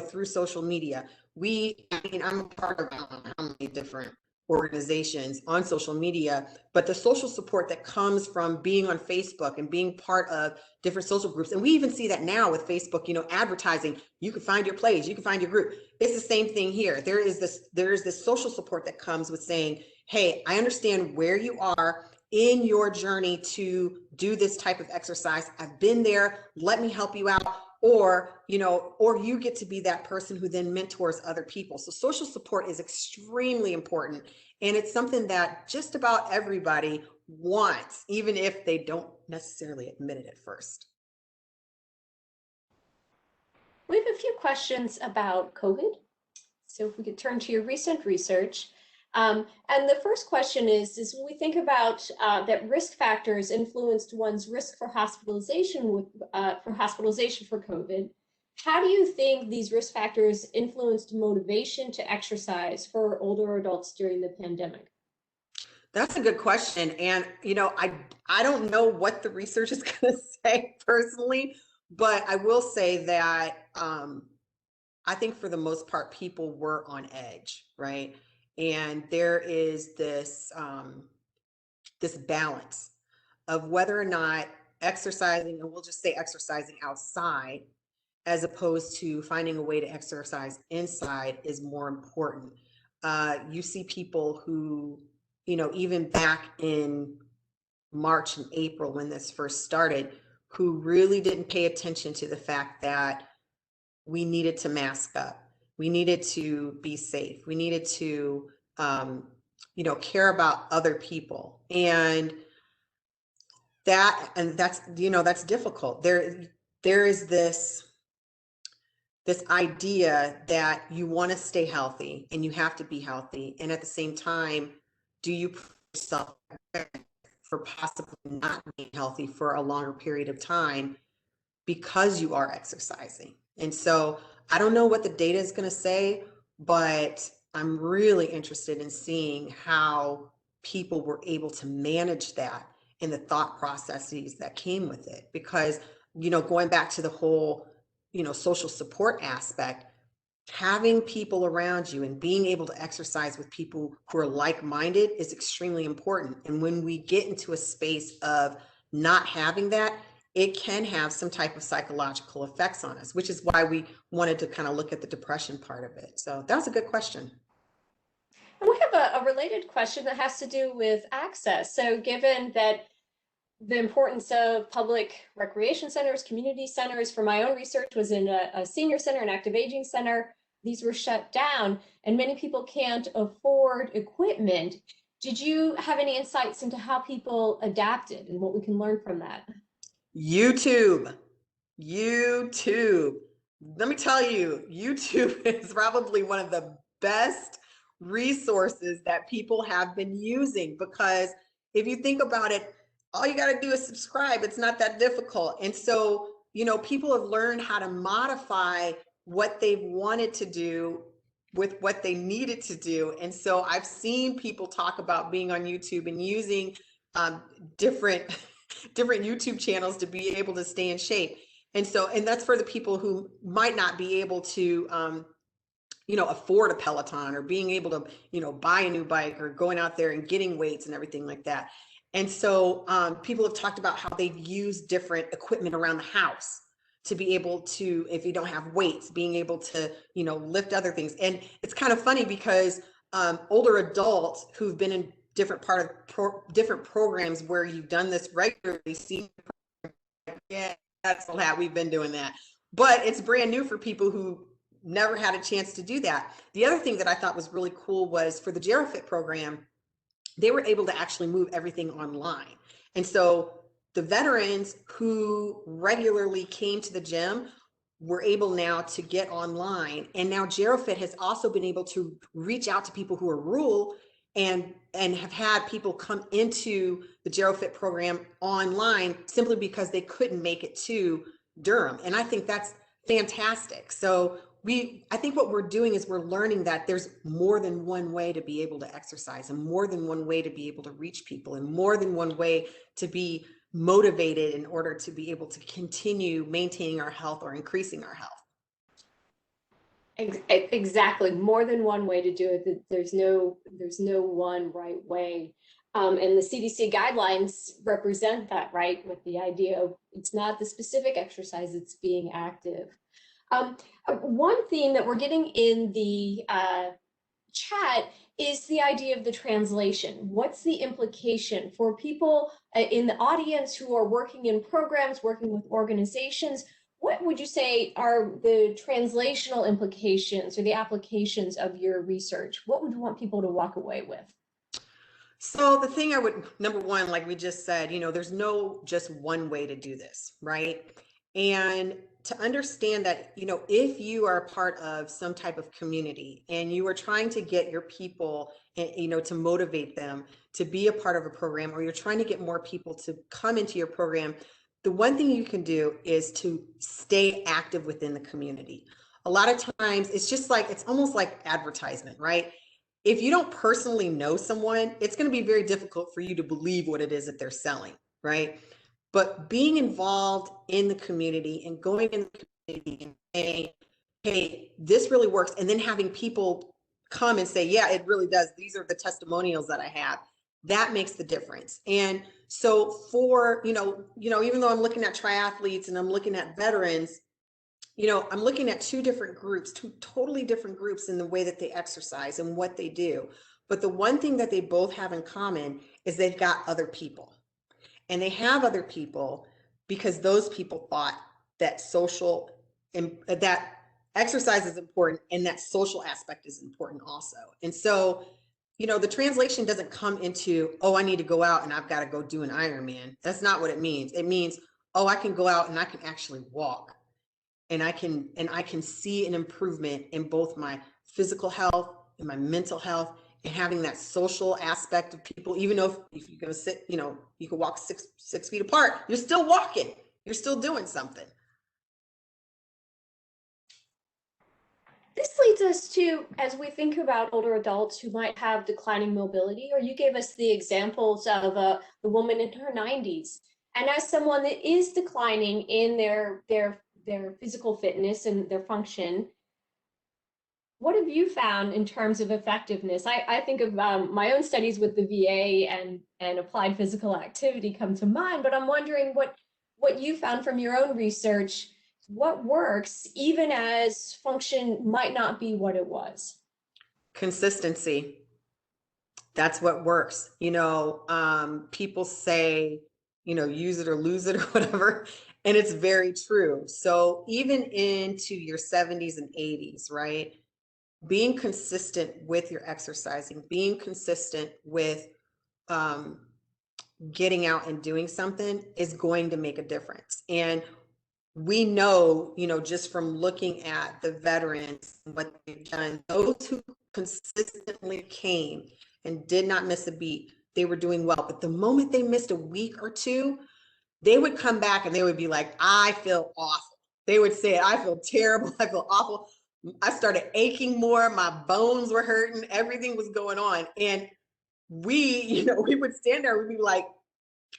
through social media. I'm a part of how many different organizations on social media, but the social support that comes from being on Facebook and being part of different social groups. And we even see that now with Facebook, advertising, you can find your place, you can find your group. It's the same thing here. There is this social support that comes with saying, hey, I understand where you are in your journey to do this type of exercise. I've been there. Let me help you out. Or you get to be that person who then mentors other people. So social support is extremely important. And it's something that just about everybody wants, even if they don't necessarily admit it at first. We have a few questions about COVID. So if we could turn to your recent research. And the first question is when we think about that risk factors influenced one's risk for hospitalization for COVID, how do you think these risk factors influenced motivation to exercise for older adults during the pandemic? That's a good question. And, I don't know what the research is going to say personally, but I will say that I think for the most part, people were on edge, right? And there is this balance of whether or not exercising, and we'll just say exercising outside, as opposed to finding a way to exercise inside, is more important. You see people who, even back in March and April when this first started, who really didn't pay attention to the fact that we needed to mask up. We needed to be safe. We needed to, care about other people. And that's difficult. There is this idea that you want to stay healthy and you have to be healthy. And at the same time, do you put yourself for possibly not being healthy for a longer period of time because you are exercising? And so I don't know what the data is going to say, but I'm really interested in seeing how people were able to manage that and the thought processes that came with it. Because, going back to the whole, social support aspect, having people around you and being able to exercise with people who are like-minded is extremely important. And when we get into a space of not having that, it can have some type of psychological effects on us, which is why we wanted to kind of look at the depression part of it. So that was a good question. And we have a related question that has to do with access. So given that the importance of public recreation centers, community centers, for my own research was in a senior center, an active aging center, these were shut down and many people can't afford equipment. Did you have any insights into how people adapted and what we can learn from that? YouTube. Let me tell you, YouTube is probably one of the best resources that people have been using, because if you think about it, all you got to do is subscribe. It's not that difficult. And so, people have learned how to modify what they've wanted to do with what they needed to do. And so I've seen people talk about being on YouTube and using different YouTube channels to be able to stay in shape. And that's for the people who might not be able to, afford a Peloton, or being able to, buy a new bike, or going out there and getting weights and everything like that. And so people have talked about how they've used different equipment around the house to be able to, if you don't have weights, being able to, lift other things. And it's kind of funny because older adults who've been in different different programs where you've done this regularly seem, yeah, that's how we've been doing that. But it's brand new for people who never had a chance to do that. The other thing that I thought was really cool was for the Zerofit program, they were able to actually move everything online. And so the veterans who regularly came to the gym were able now to get online. And now Zerofit has also been able to reach out to people who are rural and have had people come into the Zerofit program online simply because they couldn't make it to Durham. And I think that's fantastic. So I think what we're doing is we're learning that there's more than one way to be able to exercise, and more than one way to be able to reach people, and more than one way to be motivated in order to be able to continue maintaining our health or increasing our health. Exactly. More than one way to do it. There's no one right way. And the CDC guidelines represent that, right? With the idea of it's not the specific exercise, it's being active. One theme that we're getting in the chat is the idea of the translation. What's the implication for people in the audience who are working in programs, working with organizations? What would you say are the translational implications or the applications of your research? What would you want people to walk away with? So the thing I would, number one, like we just said, there's no just one way to do this, right? And to understand that, if you are a part of some type of community and you are trying to get your people, to motivate them to be a part of a program, or you're trying to get more people to come into your program, the one thing you can do is to stay active within the community. A lot of times it's almost like advertisement, right? If you don't personally know someone, it's going to be very difficult for you to believe what it is that they're selling, right? But being involved in the community and going in the community and saying, hey, this really works. And then having people come and say, yeah, it really does. These are the testimonials that I have. That makes the difference. And so for, even though I'm looking at triathletes and I'm looking at veterans, I'm looking at two totally different groups in the way that they exercise and what they do. But the one thing that they both have in common is they've got other people. And they have other people because those people thought that that exercise is important, and that social aspect is important also. And so, the translation doesn't come into, oh, I need to go out and I've got to go do an Ironman. That's not what it means. It means, oh, I can go out and I can actually walk, and I can see an improvement in both my physical health and my mental health, and having that social aspect of people. Even though if you're going to sit, you can walk six feet apart, you're still walking, you're still doing something. this leads us to, as we think about older adults who might have declining mobility, or you gave us the examples of the woman in her 90s, and as someone that is declining in their physical fitness and their function, what have you found in terms of effectiveness? I think of my own studies with the VA and applied physical activity come to mind, but I'm wondering what you found from your own research. What works even as function might not be what it was? Consistency. That's what works. People say, use it or lose it or whatever. And it's very true. So even into your 70s and 80s, right? Being consistent with your exercising, being consistent with getting out and doing something is going to make a difference. And we know, just from looking at the veterans, what they've done, those who consistently came and did not miss a beat, they were doing well. But the moment they missed a week or two, they would come back and they would be like, I feel awful. They would say, I feel terrible. I feel awful. I started aching more. My bones were hurting. Everything was going on. And we would stand there. We'd be like,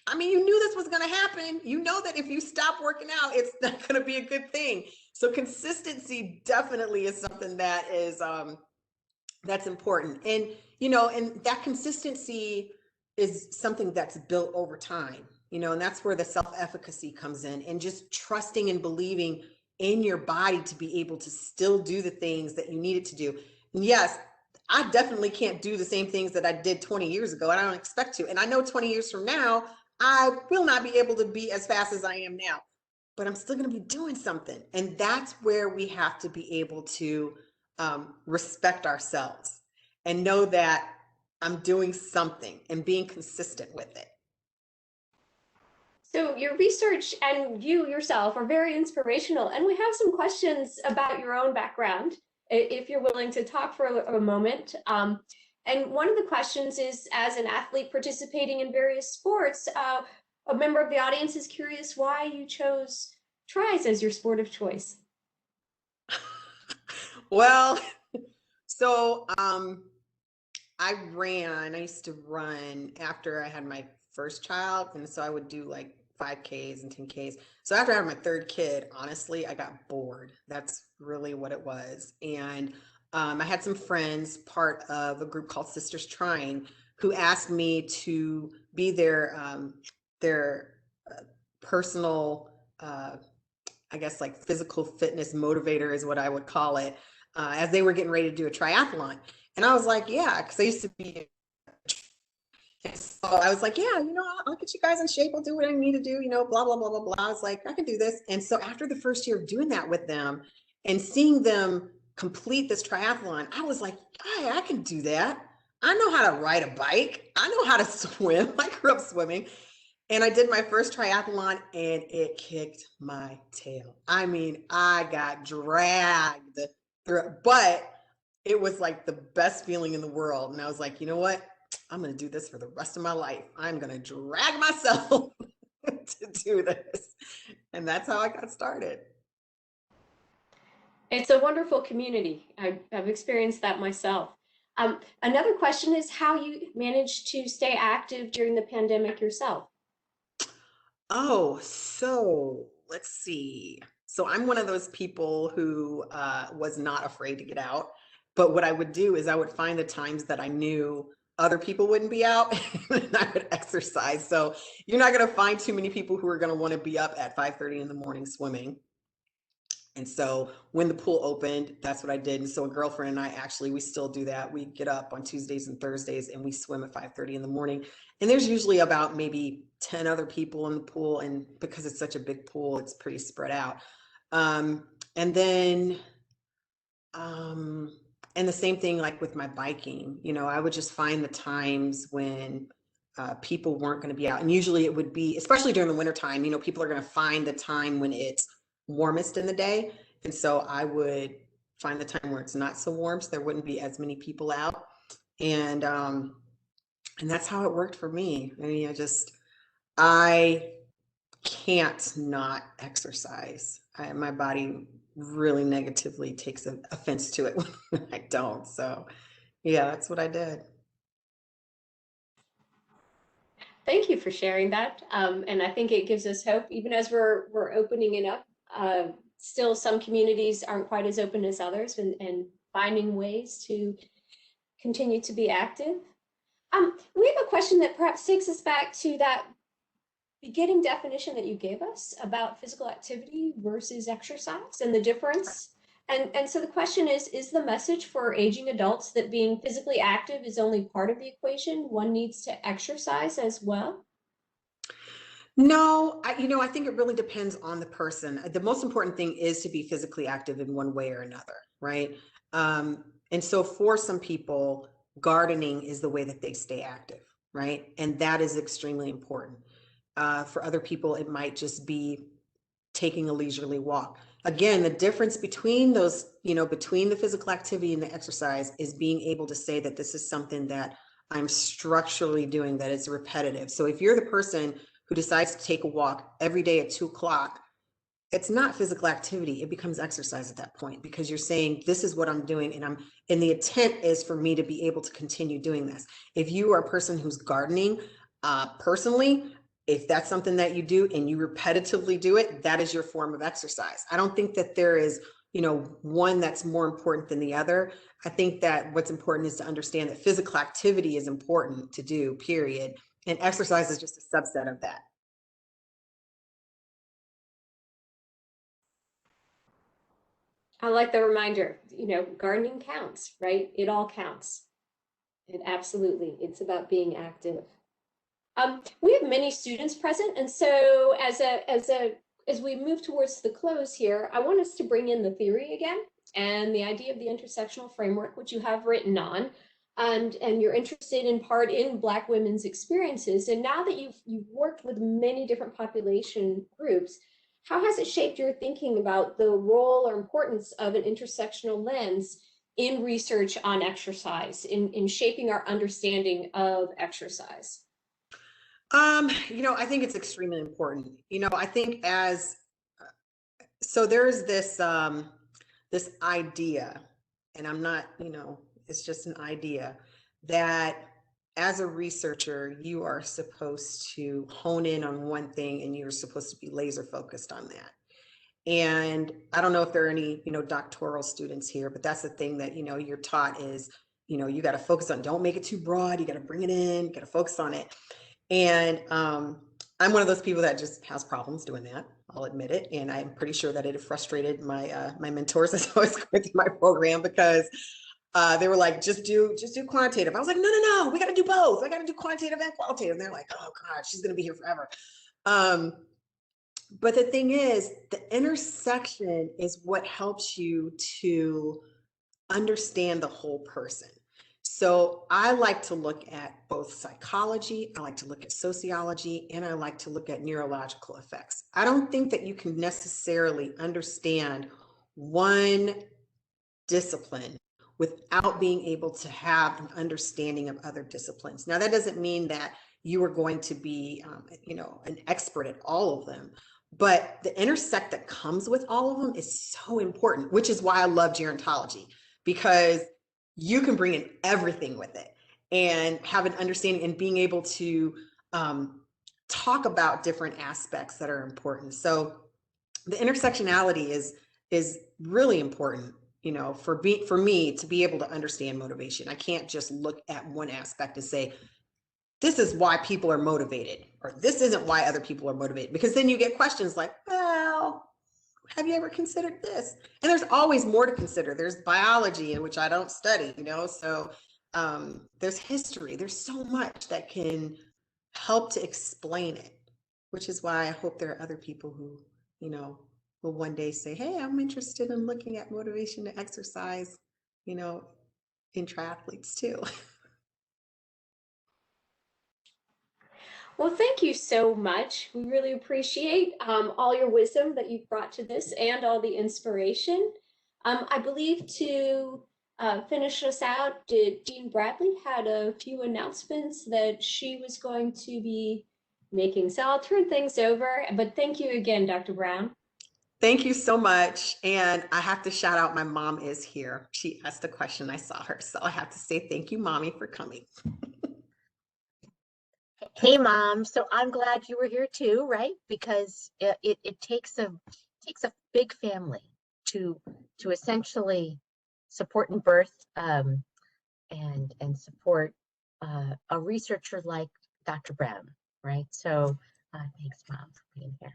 I mean, you knew this was going to happen. You know that if you stop working out, it's not going to be a good thing. So consistency definitely is something that is, that's important. And, and that consistency is something that's built over time, and that's where the self-efficacy comes in, and just trusting and believing in your body to be able to still do the things that you need it to do. And yes, I definitely can't do the same things that I did 20 years ago. And I don't expect to. And I know 20 years from now, I will not be able to be as fast as I am now, but I'm still going to be doing something. And that's where we have to be able to respect ourselves and know that I'm doing something and being consistent with it. So your research and you yourself are very inspirational, and we have some questions about your own background, if you're willing to talk for a moment. And one of the questions is, as an athlete participating in various sports, a member of the audience is curious why you chose tries as your sport of choice. Well, so I used to run after I had my first child. And so I would do like 5Ks and 10Ks. So after I had my third kid, honestly, I got bored. That's really what it was. And I had some friends, part of a group called Sisters Trying, who asked me to be their personal, I guess like physical fitness motivator is what I would call it, as they were getting ready to do a triathlon. And I was like, yeah, because I used to be. And so I was like, yeah, I'll get you guys in shape. I'll do what I need to do, blah, blah, blah, blah, blah. I was like, I can do this. And so after the first year of doing that with them and seeing them complete this triathlon, I was like, I can do that. I know how to ride a bike. I know how to swim. I grew up swimming. And I did my first triathlon and it kicked my tail. I mean, I got dragged through, but it was like the best feeling in the world. And I was like, you know what? I'm going to do this for the rest of my life. I'm going to drag myself to do this. And that's how I got started. It's a wonderful community. I've experienced that myself. Another question is how you managed to stay active during the pandemic yourself. Oh, so let's see. So I'm one of those people who was not afraid to get out. But what I would do is I would find the times that I knew other people wouldn't be out and I would exercise. So you're not going to find too many people who are going to want to be up at 5:30 in the morning swimming. And so when the pool opened, that's what I did. And so a girlfriend and I we still do that. We get up on Tuesdays and Thursdays and we swim at 5:30 in the morning. And there's usually about maybe 10 other people in the pool. And because it's such a big pool, it's pretty spread out. And then, and the same thing like with my biking, I would just find the times when people weren't going to be out. And usually it would be, especially during the wintertime, people are going to find the time when it's warmest in the day. And so I would find the time where it's not so warm, so there wouldn't be as many people out. And that's how it worked for me. I mean, I can't not exercise. My body really negatively takes offense to it when I don't. So yeah, that's what I did. Thank you for sharing that. And I think it gives us hope, even as we're opening it up. Still, some communities aren't quite as open as others, and finding ways to continue to be active. We have a question that perhaps takes us back to that beginning definition that you gave us about physical activity versus exercise and the difference. And so the question is the message for aging adults that being physically active is only part of the equation? One needs to exercise as well? No, I think it really depends on the person. The most important thing is to be physically active in one way or another, right? And so for some people, gardening is the way that they stay active, right? And that is extremely important. For other people, it might just be taking a leisurely walk. Again, the difference between those, between the physical activity and the exercise is being able to say that this is something that I'm structurally doing, that it's repetitive. So if you're the person who decides to take a walk every day at 2 o'clock, it's not physical activity. It becomes exercise at that point, because you're saying, this is what I'm doing. And the intent is for me to be able to continue doing this. If you are a person who's gardening, personally, if that's something that you do and you repetitively do it, that is your form of exercise. I don't think that there is, one that's more important than the other. I think that what's important is to understand that physical activity is important to do, period. And exercise is just a subset of that. I like the reminder, gardening counts, right? It all counts. It's about being active. We have many students present, and so as we move towards the close here, I want us to bring in the theory again and the idea of the intersectional framework, which you have written on, and you're interested in part in Black women's experiences. And now that you've worked with many different population groups, how has it shaped your thinking about the role or importance of an intersectional lens in research on exercise, in shaping our understanding of exercise? I think it's extremely important. I think so there's this idea, and I'm not, it's just an idea, that as a researcher, you are supposed to hone in on one thing and you're supposed to be laser focused on that. And I don't know if there are any, doctoral students here, but that's the thing that, you're taught is, you got to focus on, don't make it too broad. You got to bring it in, you got to focus on it. And I'm one of those people that just has problems doing that. I'll admit it. And I'm pretty sure that it frustrated my my mentors as I was going through my program, because they were like, just do quantitative. I was like, no, we got to do both. I got to do quantitative and qualitative. And they're like, oh God, she's going to be here forever. But the thing is, the intersection is what helps you to understand the whole person. So I like to look at both psychology, I like to look at sociology, and I like to look at neurological effects. I don't think that you can necessarily understand one discipline without being able to have an understanding of other disciplines. Now, that doesn't mean that you are going to be, an expert at all of them, but the intersect that comes with all of them is so important, which is why I love gerontology, because you can bring in everything with it and have an understanding and being able to talk about different aspects that are important. So the intersectionality is really important, for me to be able to understand motivation. I can't just look at one aspect and say, this is why people are motivated, or this isn't why other people are motivated, because then you get questions like, well, have you ever considered this? And there's always more to consider. There's biology, in which I don't study, so there's history. There's so much that can help to explain it, which is why I hope there are other people who, will one day say, hey, I'm interested in looking at motivation to exercise, in triathletes too. Well, thank you so much. We really appreciate all your wisdom that you've brought to this and all the inspiration. I believe to finish us out, Jean Bradley had a few announcements that she was going to be making. So I'll turn things over, but thank you again, Dr. Brown. Thank you so much. And I have to shout out, my mom is here. She asked a question. I saw her. So I have to say thank you, Mommy, for coming. Hey, Mom. So I'm glad you were here too, right? Because it takes a big family to essentially support and birth and support a researcher like Dr. Brown, right? So thanks, Mom, for being here.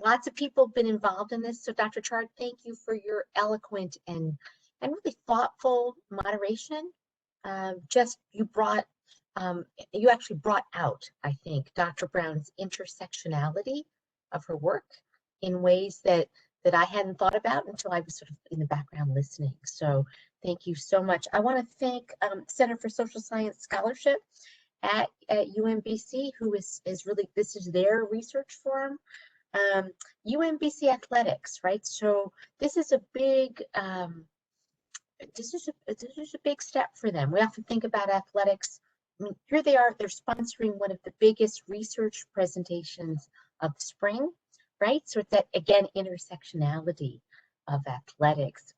Lots of people have been involved in this. So Dr. Chard, thank you for your eloquent and really thoughtful moderation. You actually brought out, I think, Dr. Brown's intersectionality of her work in ways that I hadn't thought about until I was sort of in the background listening. So thank you so much. I want to thank Center for Social Science Scholarship at UMBC, who is really, this is their research forum. UMBC Athletics, right? So this is a big this is a big step for them. We often think about athletics. I mean, here they are, they're sponsoring one of the biggest research presentations of spring, right? So it's that, again, intersectionality of athletics,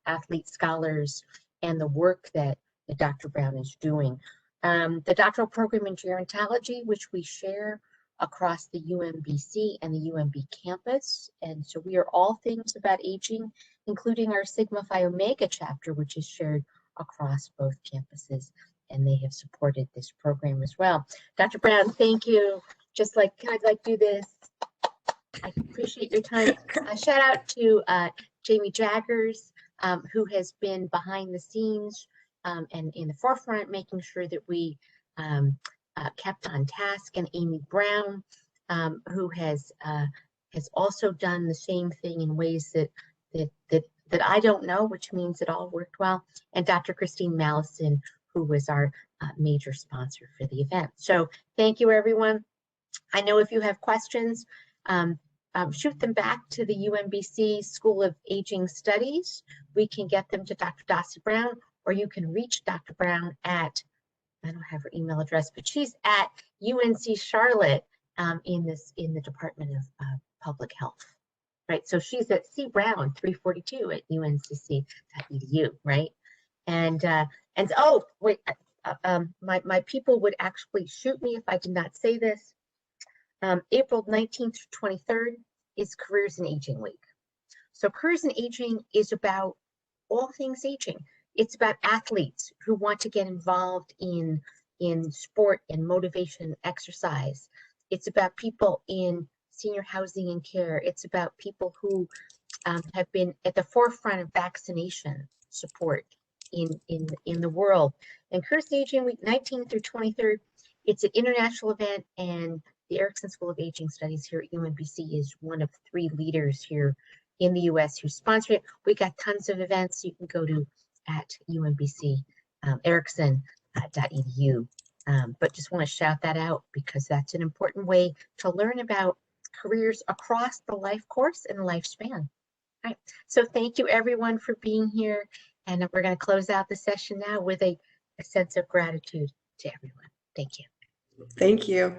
athlete scholars, and the work that Dr. Brown is doing. The doctoral program in gerontology, which we share across the UMBC and the UMB campus. And so we are all things about aging, including our Sigma Phi Omega chapter, which is shared across both campuses, and they have supported this program as well. Dr. Brown, thank you. Just like, I'd like to do this. I appreciate your time. Shout out to Jamie Jaggers, who has been behind the scenes and in the forefront, making sure that we kept on task, and Amy Brown, who has also done the same thing in ways that I don't know, which means it all worked well, and Dr. Christine Mallison, who was our major sponsor for the event. So thank you, everyone. I know if you have questions, shoot them back to the UMBC School of Aging Studies. We can get them to Dr. Dossie Brown, or you can reach Dr. Brown at, I don't have her email address, but she's at UNC Charlotte in the Department of Public Health, right? So she's at C Brown 342 at uncc.edu, right? And oh wait, my people would actually shoot me if I did not say this. April 19th to 23rd is Careers in Aging Week. So Careers in Aging is about all things aging. It's about athletes who want to get involved in sport and motivation, exercise. It's about people in senior housing and care. It's about people who have been at the forefront of vaccination support in the world. And Careers in Aging Week 19th through 23rd, it's an international event, and the Erickson School of Aging Studies here at UMBC is one of 3 leaders here in the US who sponsor it. We got tons of events you can go to at UMBC Erickson.edu. But just want to shout that out because that's an important way to learn about careers across the life course and lifespan. All right. So thank you everyone for being here. And we're going to close out the session now with a sense of gratitude to everyone. Thank you. Thank you.